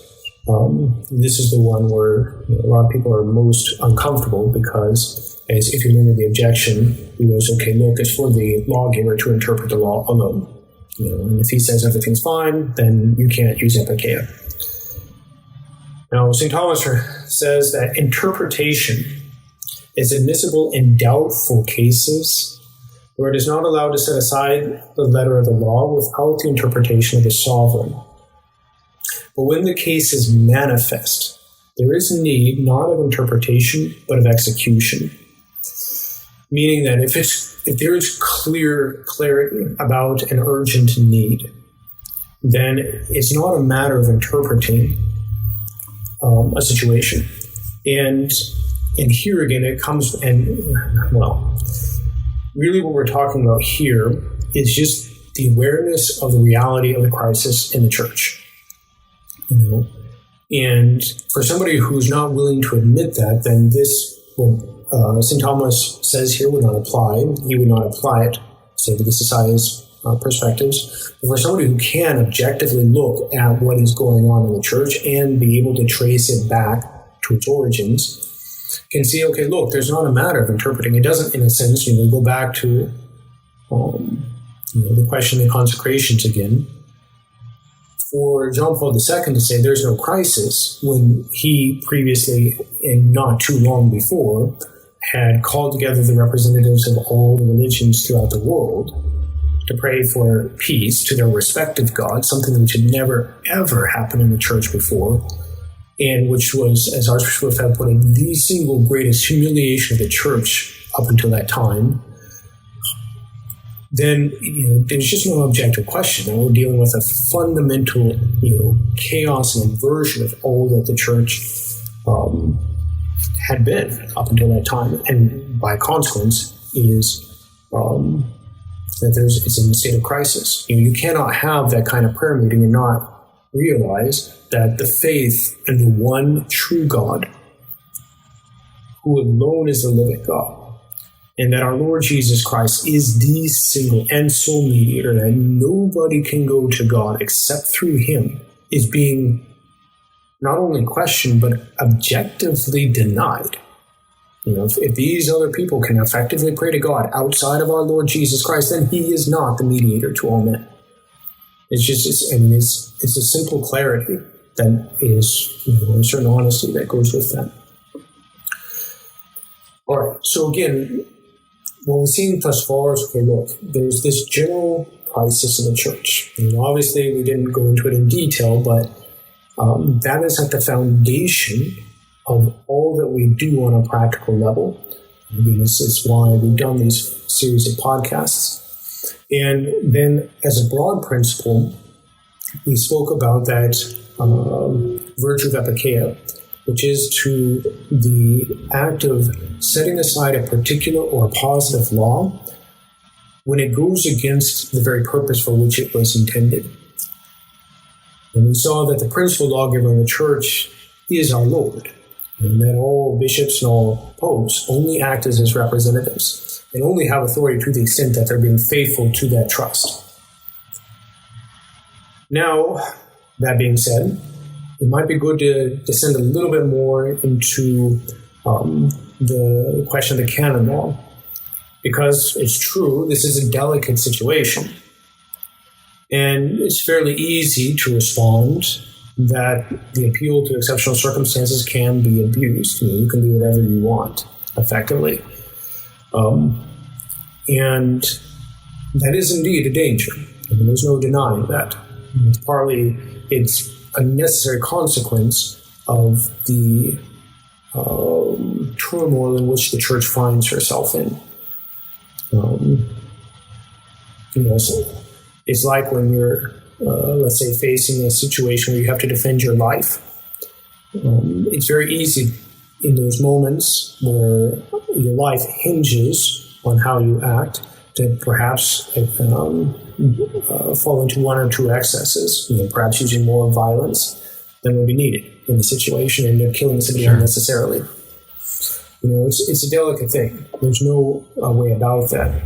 this is the one where a lot of people are most uncomfortable, because as if you remember the objection, he goes, okay, look, it's for the lawgiver to interpret the law alone. And if he says everything's fine, then you can't use epikeia. Now, St. Thomas says that interpretation is admissible in doubtful cases where it is not allowed to set aside the letter of the law without the interpretation of the sovereign. But when the case is manifest, there is need not of interpretation, but of execution. Meaning that if there is clarity about an urgent need, then it's not a matter of interpreting a situation. And here again, it comes, really what we're talking about here is just the awareness of the reality of the crisis in the church. And for somebody who's not willing to admit that, then this, St. Thomas says here, would not apply. He would not apply it, say, to the society's perspectives. But for somebody who can objectively look at what is going on in the church and be able to trace it back to its origins, can see, okay, look, there's not a matter of interpreting. It doesn't, in a sense, go back to the question of consecrations again. For John Paul II to say there's no crisis when he previously, and not too long before, had called together the representatives of all the religions throughout the world to pray for peace to their respective gods, something which had never, ever happened in the church before, and which was, as Archbishop had put it, the single greatest humiliation of the church up until that time. Then there's just no objective question, and we're dealing with a fundamental chaos and inversion of all that the church had been up until that time, and by consequence is that it's in a state of crisis. You cannot have that kind of prayer meeting and not realize that the faith in the one true God, who alone is the living God, and that our Lord Jesus Christ is the single and sole mediator, that nobody can go to God except through him, is being not only questioned, but objectively denied. If these other people can effectively pray to God outside of our Lord Jesus Christ, then he is not the mediator to all men. It's a simple clarity that is, a certain honesty that goes with that. All right, so again, what we've seen thus far is, okay, look, there's this general crisis in the church. Obviously, we didn't go into it in detail, but that is at the foundation of all that we do on a practical level. This is why we've done these series of podcasts. And then, as a broad principle, we spoke about that virtue of epikeia, which is to the act of setting aside a particular or a positive law when it goes against the very purpose for which it was intended. And we saw that the principal lawgiver in the church is our Lord, and that all bishops and all popes only act as his representatives and only have authority to the extent that they're being faithful to that trust. Now, that being said, it might be good to descend a little bit more into the question of the Canon Law, because it's true, this is a delicate situation. And it's fairly easy to respond that the appeal to exceptional circumstances can be abused. You can do whatever you want, effectively. And that is indeed a danger. There's no denying that. Partly, it's a necessary consequence of the turmoil in which the church finds herself in. It's like when you're, let's say, facing a situation where you have to defend your life. It's very easy in those moments where your life hinges on how you act to perhaps fall into one or two excesses, perhaps using more violence than would be needed in the situation and end up killing somebody unnecessarily. It's a delicate thing. There's no way about that.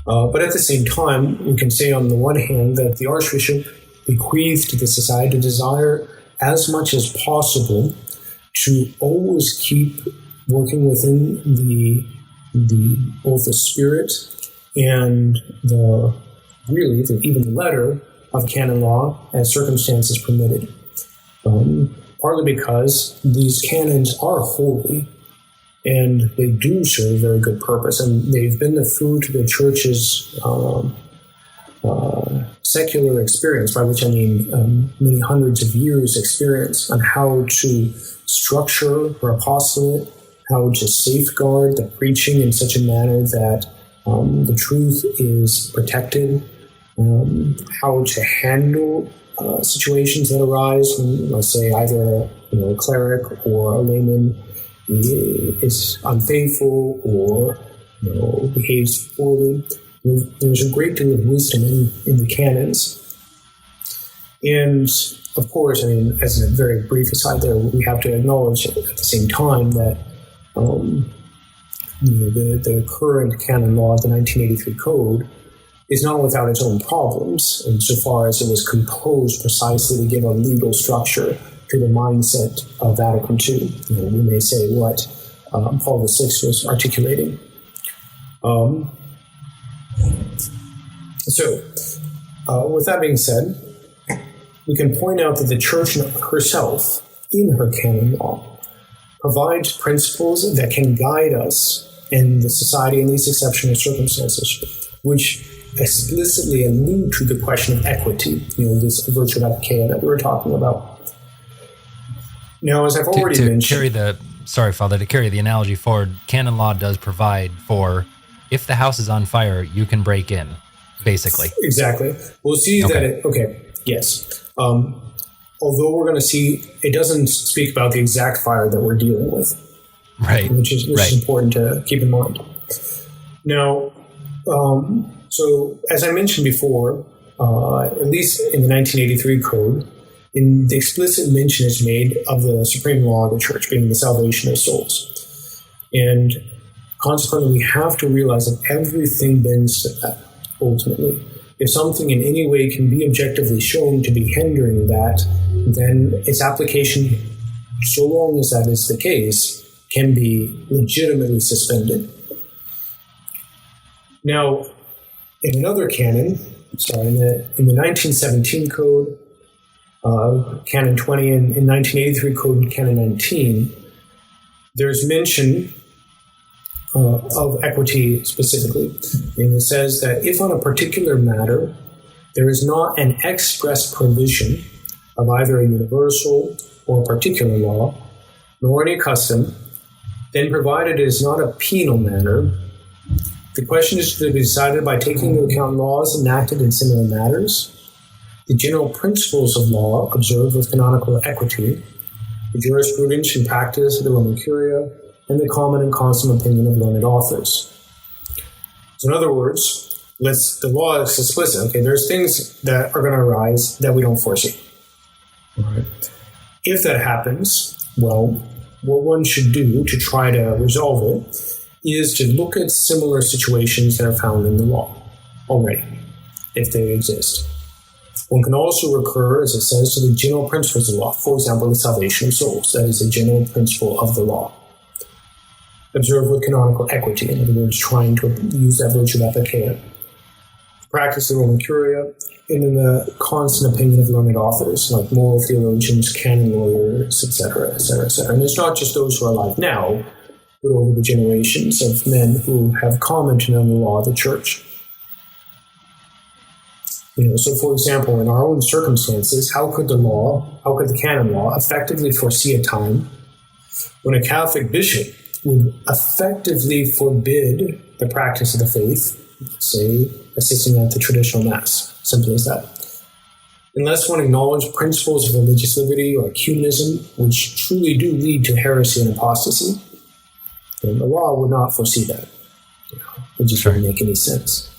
But at the same time, we can say on the one hand that the Archbishop bequeathed to the society a desire as much as possible to always keep working within both the spirit and even the letter of canon law as circumstances permitted. partly because these canons are holy and they do serve a very good purpose, and they've been the fruit of the church's secular experience, by which I mean many hundreds of years' experience on how to structure her apostolate, how to safeguard the preaching in such a manner that the truth is protected, how to handle situations that arise when, let's say, either a cleric or a layman is unfaithful or behaves poorly. There's a great deal of wisdom in the canons. And of course, I mean, as a very brief aside there, we have to acknowledge at the same time that the current canon law, the 1983 code, is not without its own problems insofar as it was composed precisely to give a legal structure to the mindset of Vatican II. We may say what Paul VI was articulating. So, with that being said, we can point out that the Church herself, in her canon law, provides principles that can guide us in the society in these exceptional circumstances, which explicitly allude to the question of equity, this virtue of epikeia that we were talking about. Now, as I've already mentioned... To carry the analogy forward, canon law does provide for, if the house is on fire, you can break in, basically. Exactly. We'll see yes. Although we're going to see, it doesn't speak about the exact fire that we're dealing with. Right. Which is important to keep in mind. Now, so as I mentioned before, at least in the 1983 code, the explicit mention is made of the supreme law of the Church being the salvation of souls. And consequently, we have to realize that everything bends to that, ultimately. If something in any way can be objectively shown to be hindering that, then its application, so long as that is the case, can be legitimately suspended. Now, in another canon, in the 1917 code, Canon 20, and in 1983 code, Canon 19, there's mention of equity specifically. And it says that if on a particular matter there is not an express provision of either a universal or a particular law, nor any custom, then provided it is not a penal matter, the question is to be decided by taking into account laws enacted in similar matters, the general principles of law observed with canonical equity, the jurisprudence and practice of the Roman Curia, and the common and constant opinion of learned authors. So in other words, the law is explicit. Okay, there's things that are going to arise that we don't foresee. All right. If that happens, well, what one should do to try to resolve it is to look at similar situations that are found in the law already, if they exist. One can also recur, as it says, to the general principles of the law. For example, the salvation of souls. That is a general principle of the law. Observe with canonical equity, in other words, trying to use that virtue of epikeia. Practice the Roman Curia, and in the constant opinion of learned authors, like moral theologians, canon lawyers, etc., etc., etc. And it's not just those who are alive now, but over the generations of men who have commented on the law of the Church. So for example, in our own circumstances, how could the canon law effectively foresee a time when a Catholic bishop would effectively forbid the practice of the faith, say, assisting at the traditional Mass? Simple as that. Unless one acknowledged principles of religious liberty or ecumenism, which truly do lead to heresy and apostasy, then the law would not foresee that. It just wouldn't make any sense.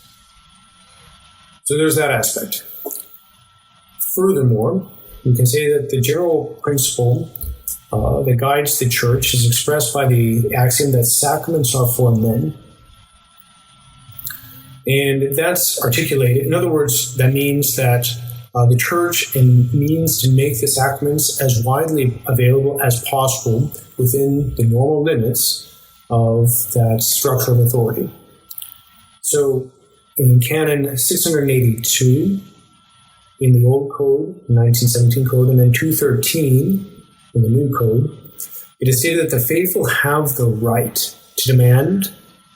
So there's that aspect. Furthermore, we can say that the general principle that guides the Church is expressed by the axiom that sacraments are for men. And that's articulated. In other words, that means that the Church means to make the sacraments as widely available as possible within the normal limits of that structure of authority. So in Canon 682, in the Old Code, 1917 Code, and then 213 in the new code, it is stated that the faithful have the right to demand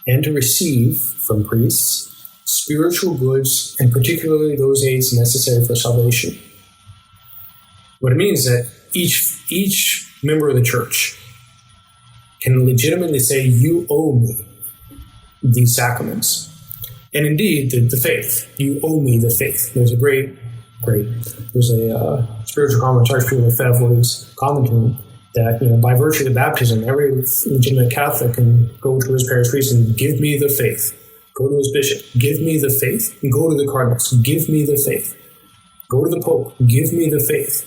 and to receive from priests spiritual goods, and particularly those aids necessary for salvation. What it means is that each member of the church can legitimately say, you owe me these sacraments. And indeed, the faith. You owe me the faith. There's a there's a spiritual comment, Archbishop Lefebvre's commentary that, by virtue of the baptism, every legitimate Catholic can go to his parish priest and give me the faith. Go to his bishop, give me the faith. And go to the cardinals, give me the faith. Go to the Pope, give me the faith.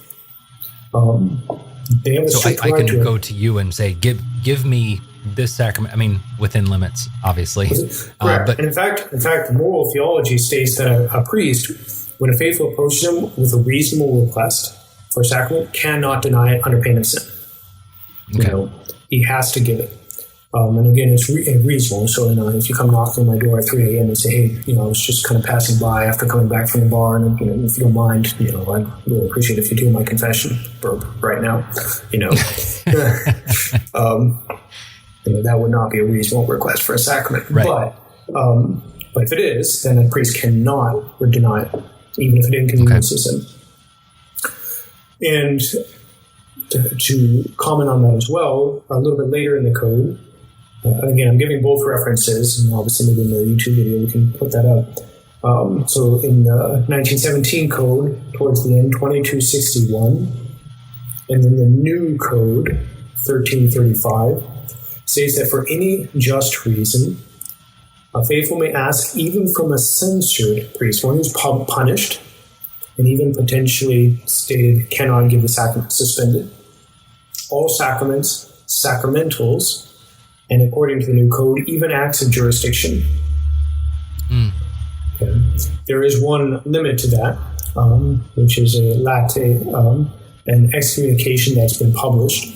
They have a strict I can to go to you and say, give me this sacrament. I mean, within limits, obviously. But in fact, moral theology states that a priest, when a faithful approaches him with a reasonable request for a sacrament, cannot deny it under pain of sin. Okay. He has to give it. And again, it's reasonable. So, if you come knocking on my door at 3 a.m. and say, hey, I was just kind of passing by after coming back from the bar, and, if you don't mind, I'd really appreciate if you do my confession right now, that would not be a reasonable request for a sacrament. Right. But if it is, then a priest cannot deny it, even if it inconveniences him. And to comment on that as well, a little bit later in the code, again, I'm giving both references, and obviously maybe in the YouTube video we can put that up. So in the 1917 code, towards the end, 2261, and then the new code, 1335, says that for any just reason, a faithful may ask even from a censured priest, one who's punished, and even potentially stated cannot give the sacrament, suspended. All sacraments, sacramentals, and according to the new code, even acts of jurisdiction. Okay. There is one limit to that, which is a late, an excommunication that's been published.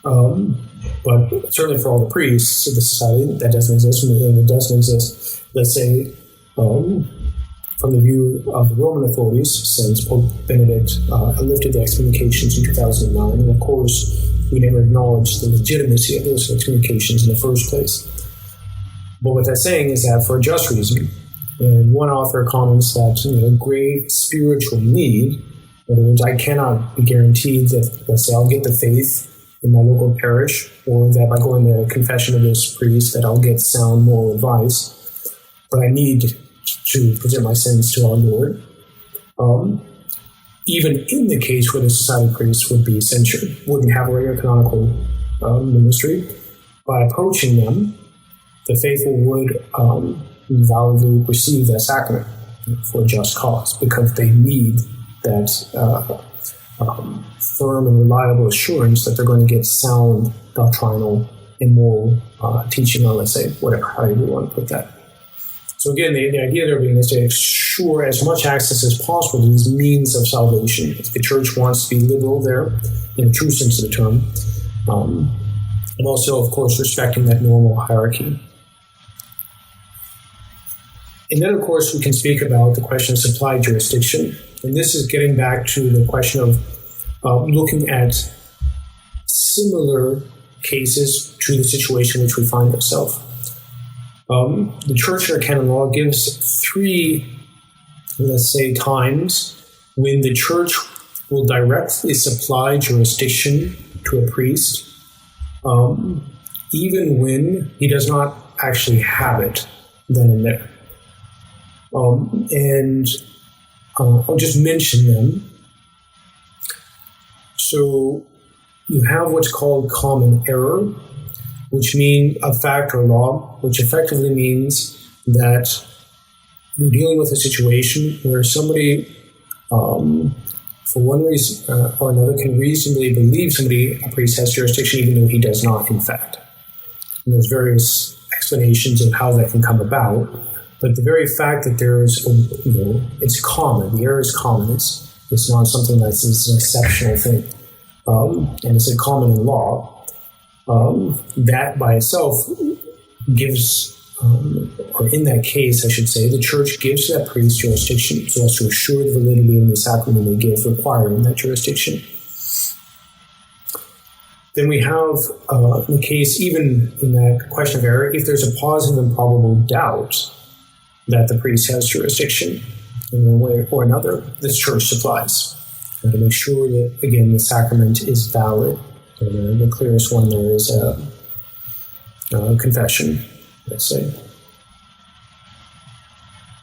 But certainly for all the priests of the society, that doesn't exist, and it doesn't exist, let's say, from the view of the Roman authorities, since Pope Benedict lifted the excommunications in 2009, and of course, we never acknowledged the legitimacy of those excommunications in the first place. But what that's saying is that for a just reason, and one author comments that grave spiritual need, in other words, I cannot be guaranteed that, let's say, I'll get the faith in my local parish, or that by going to confession of this priest that I'll get sound moral advice, but I need to present my sins to our Lord. Even in the case where the society priest would be censured, wouldn't have a regular canonical ministry, by approaching them, the faithful would validly receive that sacrament for a just cause, because they need that firm and reliable assurance that they're going to get sound doctrinal and moral teaching, or let's say, whatever, however you want to put that. So again, the idea there being is to ensure as much access as possible to these means of salvation. If the church wants to be liberal there, in a true sense of the term, and also, of course, respecting that normal hierarchy. And then, of course, we can speak about the question of supply jurisdiction. And this is getting back to the question of looking at similar cases to the situation in which we find ourselves. The Church or Canon Law gives 3, let's say, times when the Church will directly supply jurisdiction to a priest, even when he does not actually have it then and there. And I'll just mention them. So you have what's called common error, which means a fact or law, which effectively means that you're dealing with a situation where somebody, for one reason or another, can reasonably believe a priest has jurisdiction, even though he does not, in fact. And there's various explanations of how that can come about. But the very fact that there's, it's common, the error is common, it's not something that's an exceptional thing. And it's a common in law. That by itself gives, or in that case, I should say, the Church gives that priest jurisdiction so as to assure the validity of the sacrament they give, requiring that jurisdiction. then we have the case, even in that question of error, if there's a positive and probable doubt that the priest has jurisdiction in one way or another, the church supplies. And to make sure that, again, the sacrament is valid. And the clearest one there is confession, let's say.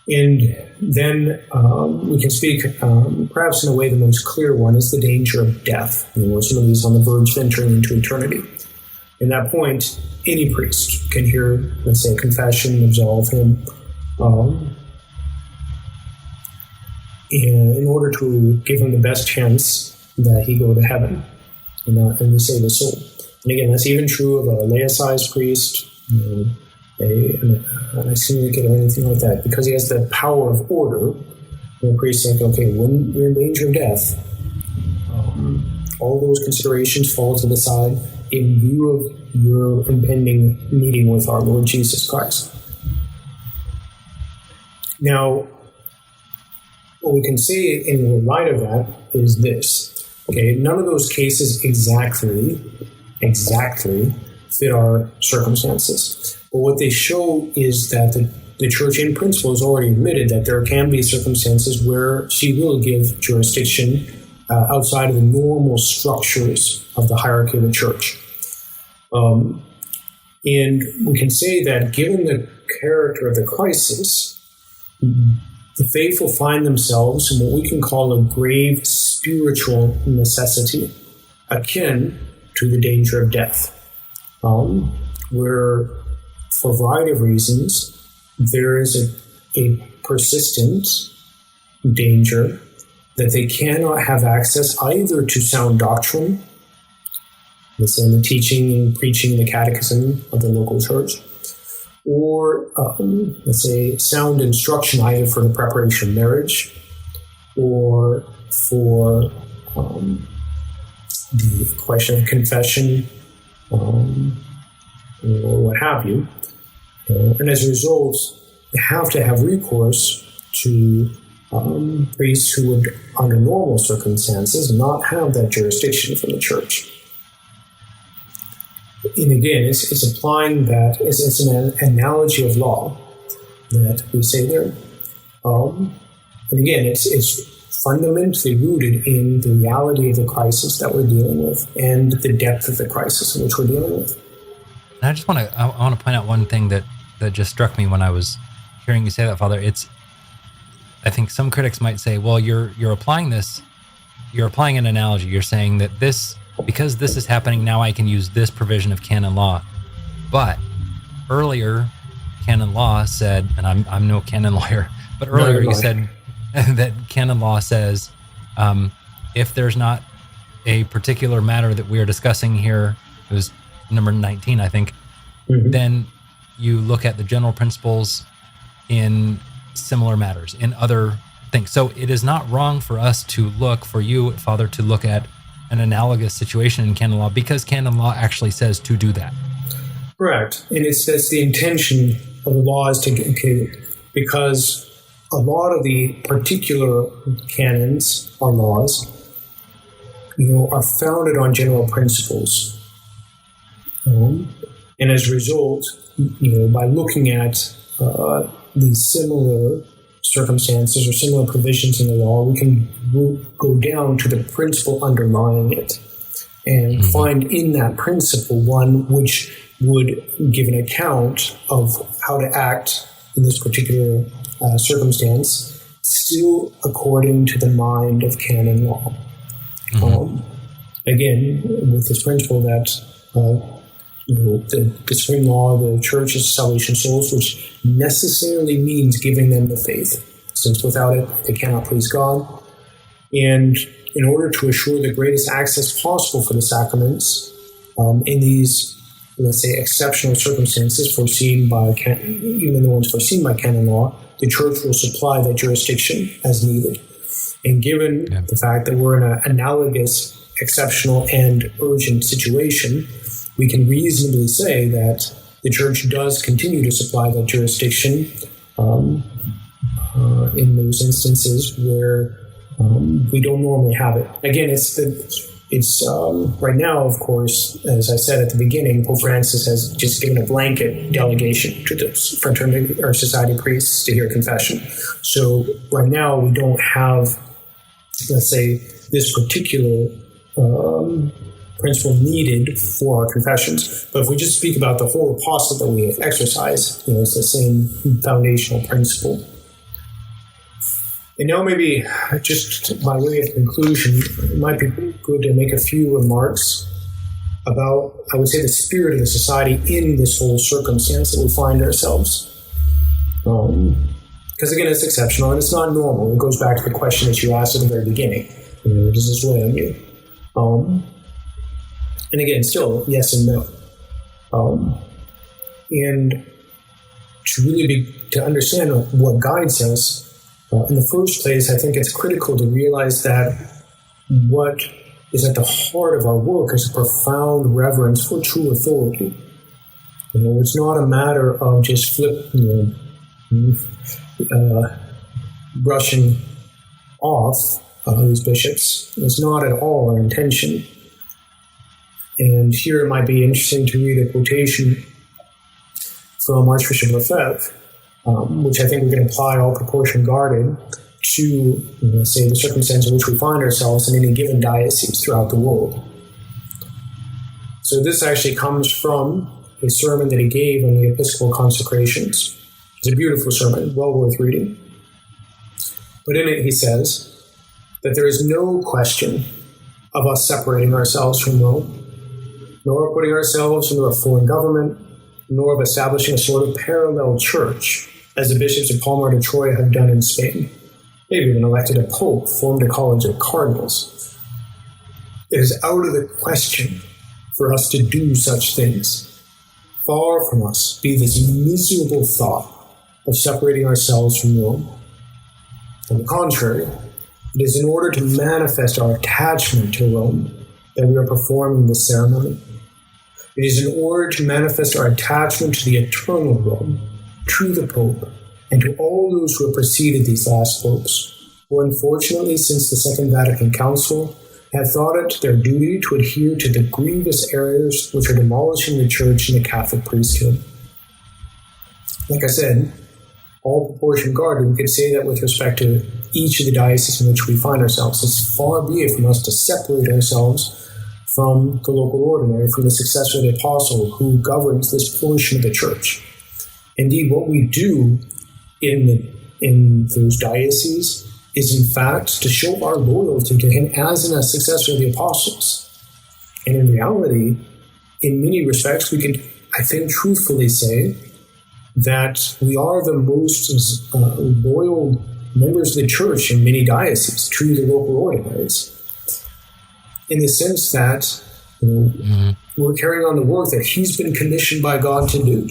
And then we can speak, perhaps in a way the most clear one is the danger of death, where somebody is on the verge of entering into eternity. In that point, any priest can hear, let's say, a confession, absolve him, in order to give him the best chance that he go to heaven, and we save his soul. And again, that's even true of a laicized priest, an excommunicate or anything like that, because he has the power of order. And the priest's like, okay, when you're in danger of death, all those considerations fall to the side in view of your impending meeting with our Lord Jesus Christ. Now, what we can say in light of that is this. Okay, none of those cases exactly fit our circumstances. But what they show is that the Church in principle has already admitted that there can be circumstances where she will give jurisdiction outside of the normal structures of the hierarchy of the Church. And we can say that given the character of the crisis, the faithful find themselves in what we can call a grave spiritual necessity, akin to the danger of death, where, for a variety of reasons, there is a persistent danger that they cannot have access either to sound doctrine, let's say in the teaching and preaching the catechism of the local church, or, let's say, sound instruction either for the preparation of marriage or for the question of confession or what have you. And as a result, they have to have recourse to priests who would, under normal circumstances, not have that jurisdiction from the church. And again, it's applying that, it's an analogy of law that we say there. And again, it's fundamentally rooted in the reality of the crisis that we're dealing with and the depth of the crisis in which we're dealing with. And I want to point out one thing that just struck me when I was hearing you say that, Father. I think some critics might say, well, you're applying an analogy. You're saying that because this is happening now, I can use this provision of canon law. But earlier, canon law said, and I'm no canon lawyer, but earlier you said that canon law says, if there's not a particular matter that we're discussing here, it was number 19, I think, then you look at the general principles in similar matters, in other things. So it is not wrong for us to look, for you, Father, to look at an analogous situation in canon law, because canon law actually says to do that. Correct. And it says the intention of the law is because a lot of the particular canons or laws, are founded on general principles. And as a result, by looking at these similar circumstances or similar provisions in the law, we can go down to the principle underlying it and find in that principle one which would give an account of how to act in this particular circumstance, still according to the mind of canon law. Again, with this principle that the supreme law of the church is salvation of souls, which necessarily means giving them the faith, since without it, they cannot please God. And in order to assure the greatest access possible for the sacraments, in these, let's say, exceptional circumstances foreseen by even the ones foreseen by canon law, the church will supply that jurisdiction as needed. And given the fact that we're in an analogous, exceptional, and urgent situation, we can reasonably say that the church does continue to supply that jurisdiction in those instances where we don't normally have it. Again, it's It's right now, of course, as I said at the beginning, Pope Francis has just given a blanket delegation to the fraternity or society priests to hear confession. So right now we don't have, let's say, this particular principle needed for our confessions. But if we just speak about the whole apostolate that we exercise, it's the same foundational principle. And now maybe just by way of conclusion, it might be good to make a few remarks about, I would say, the spirit of the society in this whole circumstance that we find ourselves. Because again, it's exceptional and it's not normal. It goes back to the question that you asked at the very beginning. Does this weigh on you? And again, still, yes and no. And to really to understand what guides us, in the first place, I think it's critical to realize that what is at the heart of our work is a profound reverence for true authority. It's not a matter of just brushing off these bishops. It's not at all our intention. And here it might be interesting to read a quotation from Archbishop Lefebvre, which I think we can apply all proportion guarded to, say, the circumstance in which we find ourselves in any given diocese throughout the world. So this actually comes from a sermon that he gave on the episcopal consecrations. It's a beautiful sermon, well worth reading. But in it he says that there is no question of us separating ourselves from Rome, nor putting ourselves into a foreign government, nor of establishing a sort of parallel church, as the bishops of Palma de Troya have done in Spain. They've even elected a pope, formed a college of cardinals. It is out of the question for us to do such things. Far from us be this miserable thought of separating ourselves from Rome. On the contrary, it is in order to manifest our attachment to Rome that we are performing this ceremony. It is in order to manifest our attachment to the eternal Rome, to the Pope, and to all those who have preceded these last popes, who unfortunately since the Second Vatican Council have thought it their duty to adhere to the grievous errors which are demolishing the Church and the Catholic priesthood. Like I said, all proportion guarded, we could say that with respect to each of the dioceses in which we find ourselves. It's far be it from us to separate ourselves from the local ordinary, from the successor of the apostle who governs this portion of the Church. Indeed, what we do in those dioceses is in fact to show our loyalty to him as a successor of the apostles. And in reality, in many respects, we can, I think, truthfully say that we are the most loyal members of the Church in many dioceses to the local ordinaries, in the sense that we're carrying on the work that he's been commissioned by God to do,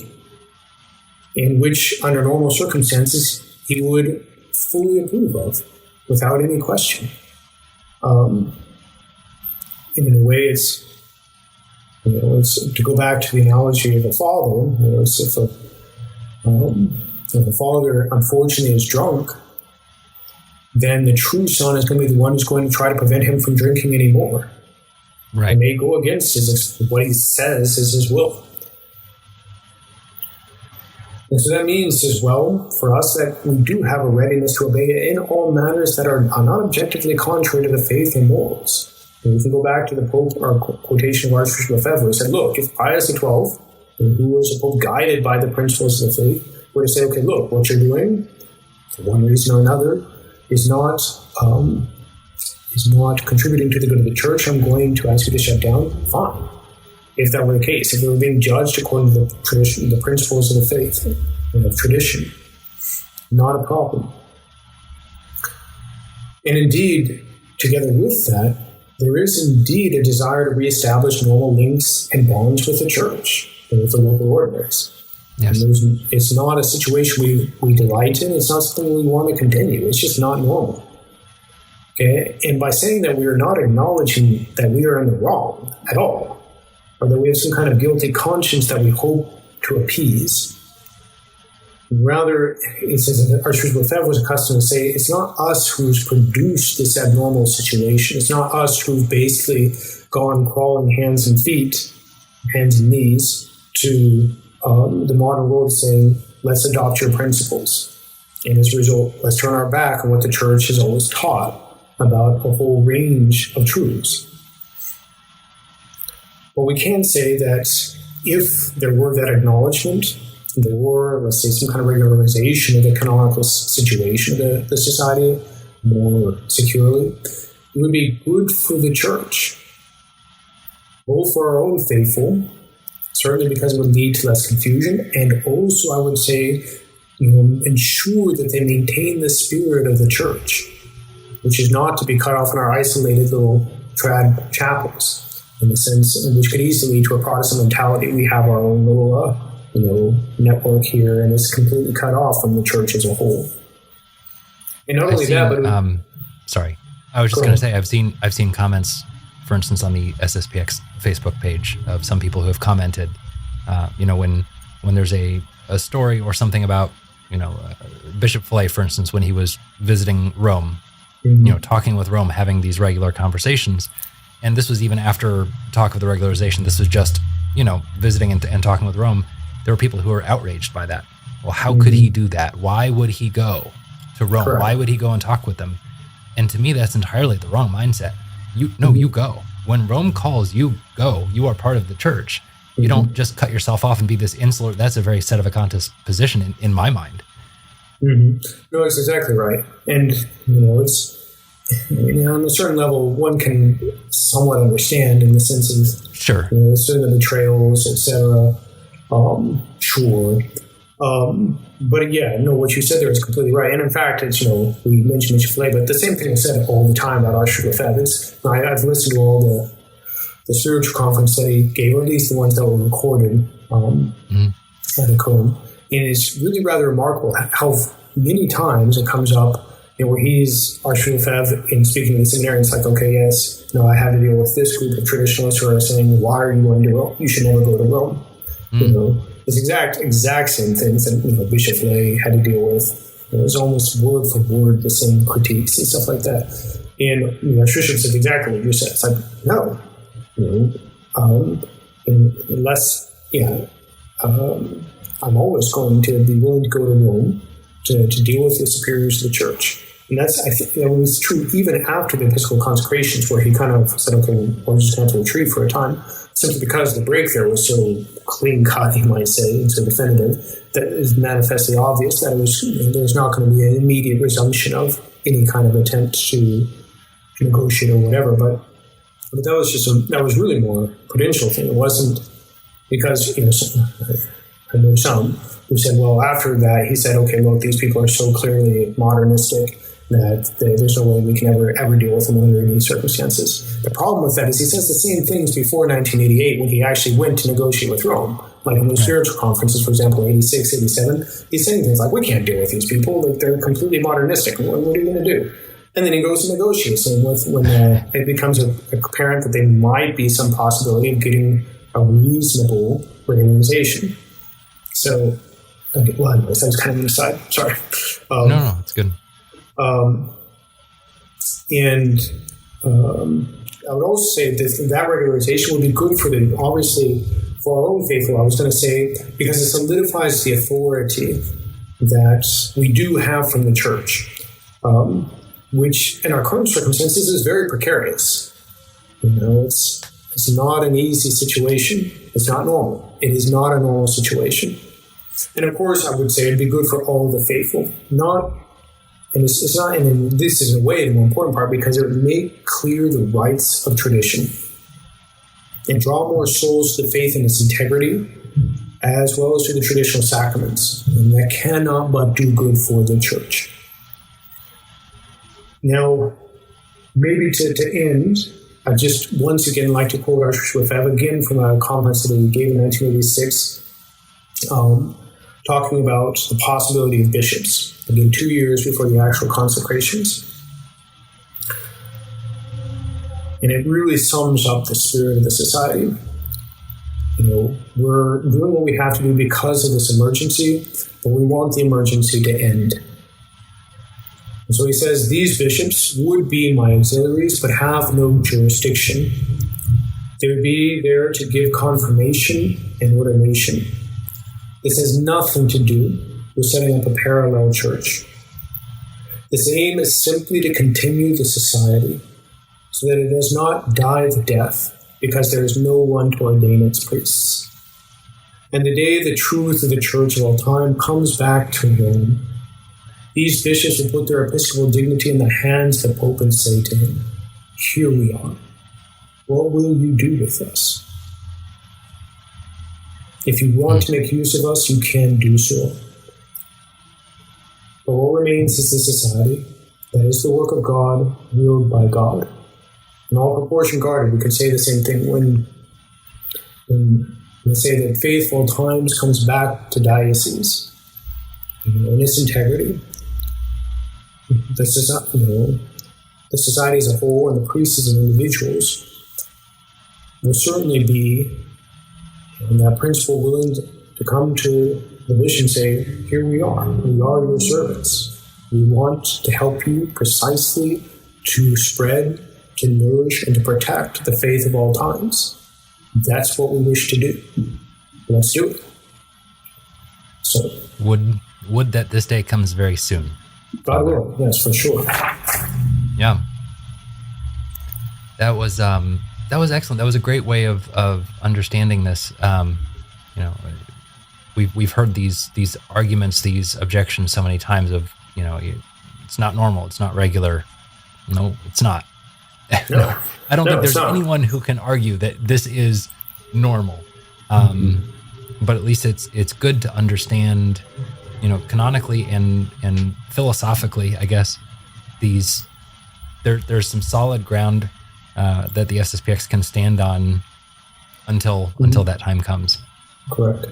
in which, under normal circumstances, he would fully approve of, without any question. And in a way, it's to go back to the analogy of a father. If a father, unfortunately, is drunk, then the true son is going to be the one who's going to try to prevent him from drinking anymore. Right. And may go against what he says is his will. And so that means as well for us that we do have a readiness to obey in all matters that are not objectively contrary to the faith and morals. And we can go back to the Pope, or quotation of Archbishop Lefebvre, who said, look, if Pius XII, who was a Pope guided by the principles of the faith, were to say, okay, look, what you're doing, for one reason or another, is not contributing to the good of the Church, I'm going to ask you to shut down, fine. If that were the case, if we were being judged according to the tradition, the principles of the faith and of tradition, not a problem. And indeed, together with that, there is indeed a desire to reestablish normal links and bonds with the Church and with the local ordinaries. Yes. It's not a situation we delight in. It's not something we want to continue. It's just not normal. Okay? And by saying that, we are not acknowledging that we are in the wrong at all, or that we have some kind of guilty conscience that we hope to appease. Rather, it says that Archbishop Lefebvre was accustomed to say, it's not us who's produced this abnormal situation. It's not us who've basically gone crawling hands and knees to the modern world saying, let's adopt your principles. And as a result, let's turn our back on what the church has always taught about a whole range of truths. But we can say that if there were that acknowledgement, there were, let's say, some kind of regularization of the canonical situation of the society more securely, it would be good for the church, both for our own faithful, certainly because it would lead to less confusion, and also, I would say, ensure that they maintain the spirit of the church, which is not to be cut off in our isolated little trad chapels, in the sense, which could easily lead to a Protestant mentality. We have our own little network here, and it's completely cut off from the church as a whole. And not only that, but sorry, I was just going to say I've seen comments, for instance, on the SSPX Facebook page of some people who have commented, when there's a story or something about Bishop Flay, for instance, when he was visiting Rome, talking with Rome, having these regular conversations, and this was even after talk of the regularization. This was just visiting and talking with Rome. There were people who were outraged by that. Well, how could he do that? Why would he go to Rome? Correct. Why would he go and talk with them? And to me, that's entirely the wrong mindset. You go. When Rome calls, you go. You are part of the church. You don't just cut yourself off and be this insular. That's a very sedevacantist position in my mind. No, that's exactly right. And, it's, on a certain level, one can somewhat understand in the sense of, sure, certain betrayals, etc. Sure. But yeah, no, what you said there is completely right. And in fact, it's, we mentioned Bishop Flay, but the same thing is said all the time about Archbishop Lefebvre. I've listened to all the spiritual conference that he gave, or at least the ones that were recorded at the Cone. And it's really rather remarkable how many times it comes up where he's Archbishop Lefebvre in speaking to the seminarians, like, okay, yes, I have to deal with this group of traditionalists who are saying, why are you going to Rome? You should never go to Rome. It's exact same things that Bishop Flay had to deal with. It was almost word for word the same critiques and stuff like that. And Bishop said exactly what you said. It's like, no, unless I'm always going to be willing to go to Rome to deal with the superiors of the church. And I think that was true even after the Episcopal consecrations, where he kind of said, okay, we're just going to retreat for a time, simply because the break there was so clean-cut, you might say, and so definitive, that it is manifestly obvious that there was not going to be an immediate resumption of any kind of attempt to negotiate or whatever. But that was really more a prudential thing. It wasn't because, I know some who said, well, after that, he said, okay, look, these people are so clearly modernistic that there's no way we can ever deal with them under any circumstances. The problem with that is he says the same things before 1988 when he actually went to negotiate with Rome. Like in the spiritual conferences, for example, 86, 87, he's saying things like, we can't deal with these people. Like, they're completely modernistic. What are you going to do? And then he goes to negotiate. So when it becomes apparent that there might be some possibility of getting a reasonable regularization. So, well, anyways, that was kind of an aside. Sorry. No, it's good. And I would also say that regularization would be good obviously for our own faithful, I was going to say, because it solidifies the authority that we do have from the church, which in our current circumstances is very precarious. It's not an easy situation. It's not normal. It is not a normal situation. And of course, I would say it'd be good for all the faithful, and it's not, and this is in a way the more important part, because it would make clear the rights of tradition and draw more souls to the faith in its integrity, as well as to the traditional sacraments. And that cannot but do good for the church. Now, maybe to end, I just once again like to quote Archbishop Lefebvre again from a conference that he gave in 1986, talking about the possibility of bishops, again 2 years before the actual consecrations. And it really sums up the spirit of the society. We're doing what we have to do because of this emergency, but we want the emergency to end. And so he says, these bishops would be my auxiliaries, but have no jurisdiction. They would be there to give confirmation and ordination. This has nothing to do with setting up a parallel church. This aim is simply to continue the society so that it does not die the death because there is no one to ordain its priests. And the day the truth of the church of all time comes back to Rome, these bishops will put their episcopal dignity in the hands of the Pope and say to him, here we are. What will you do with us? If you want to make use of us, you can do so. But what remains is the society that is the work of God, willed by God. In all proportion guarded, we could say the same thing when we say that faithful times comes back to diocese. In its integrity, the society as a whole and the priests as individuals will certainly be, in that principle, willing to come to the bishop and say, here we are your servants. We want to help you precisely to spread, to nourish, and to protect the faith of all times. That's what we wish to do. Let's do it. So, would that this day comes very soon. God will, yes, for sure. Yeah. That was excellent. That was a great way of understanding this. We've heard these arguments, these objections so many times of, it's not normal, it's not regular. No, it's not. No, I don't think there's anyone who can argue that this is normal. But at least it's good to understand, canonically and philosophically, I guess, there's some solid ground that the SSPX can stand on until that time comes. Correct.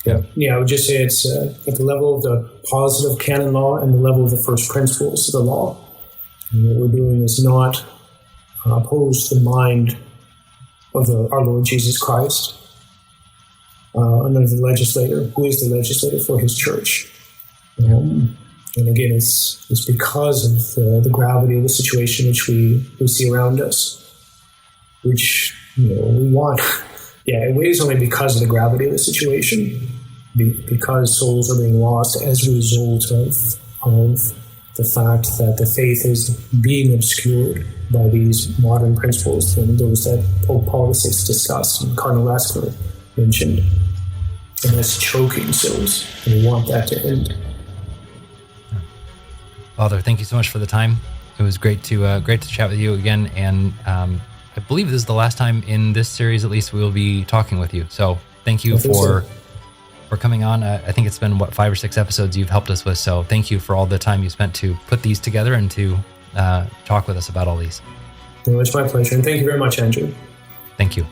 Yeah, I would just say it's at the level of the positive canon law and the level of the first principles of the law. And what we're doing is not oppose the mind of our Lord Jesus Christ, under the legislator, who is the legislator for his church. And again, it's because of the gravity of the situation which we see around us, which we want. Yeah, it weighs only because of the gravity of the situation, because souls are being lost as a result of the fact that the faith is being obscured by these modern principles and those that Pope Paul VI discussed and Cardinal Lasker mentioned. And that's choking souls, and we want that to end. Father, thank you so much for the time. It was great to chat with you again, and I believe this is the last time in this series, at least, we will be talking with you. So thank you for coming on. I think it's been 5 or 6 episodes you've helped us with. So thank you for all the time you spent to put these together and to talk with us about all these. No, it's my pleasure, and thank you very much, Andrew. Thank you.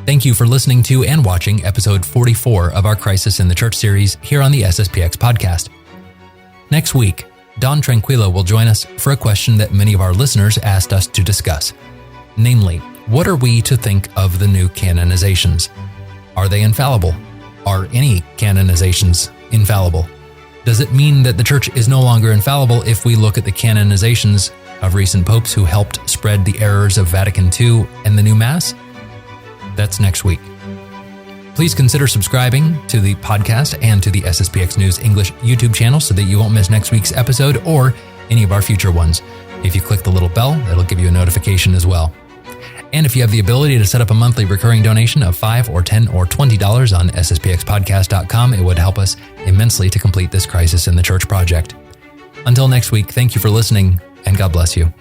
Thank you for listening to and watching episode 44 of our Crisis in the Church series here on the SSPX podcast. Next week, Don Tranquillo will join us for a question that many of our listeners asked us to discuss. Namely, what are we to think of the new canonizations? Are they infallible? Are any canonizations infallible? Does it mean that the Church is no longer infallible if we look at the canonizations of recent popes who helped spread the errors of Vatican II and the new Mass? That's next week. Please consider subscribing to the podcast and to the SSPX News English YouTube channel so that you won't miss next week's episode or any of our future ones. If you click the little bell, that'll give you a notification as well. And if you have the ability to set up a monthly recurring donation of $5 or $10 or $20 on sspxpodcast.com, it would help us immensely to complete this Crisis in the Church project. Until next week, thank you for listening, and God bless you.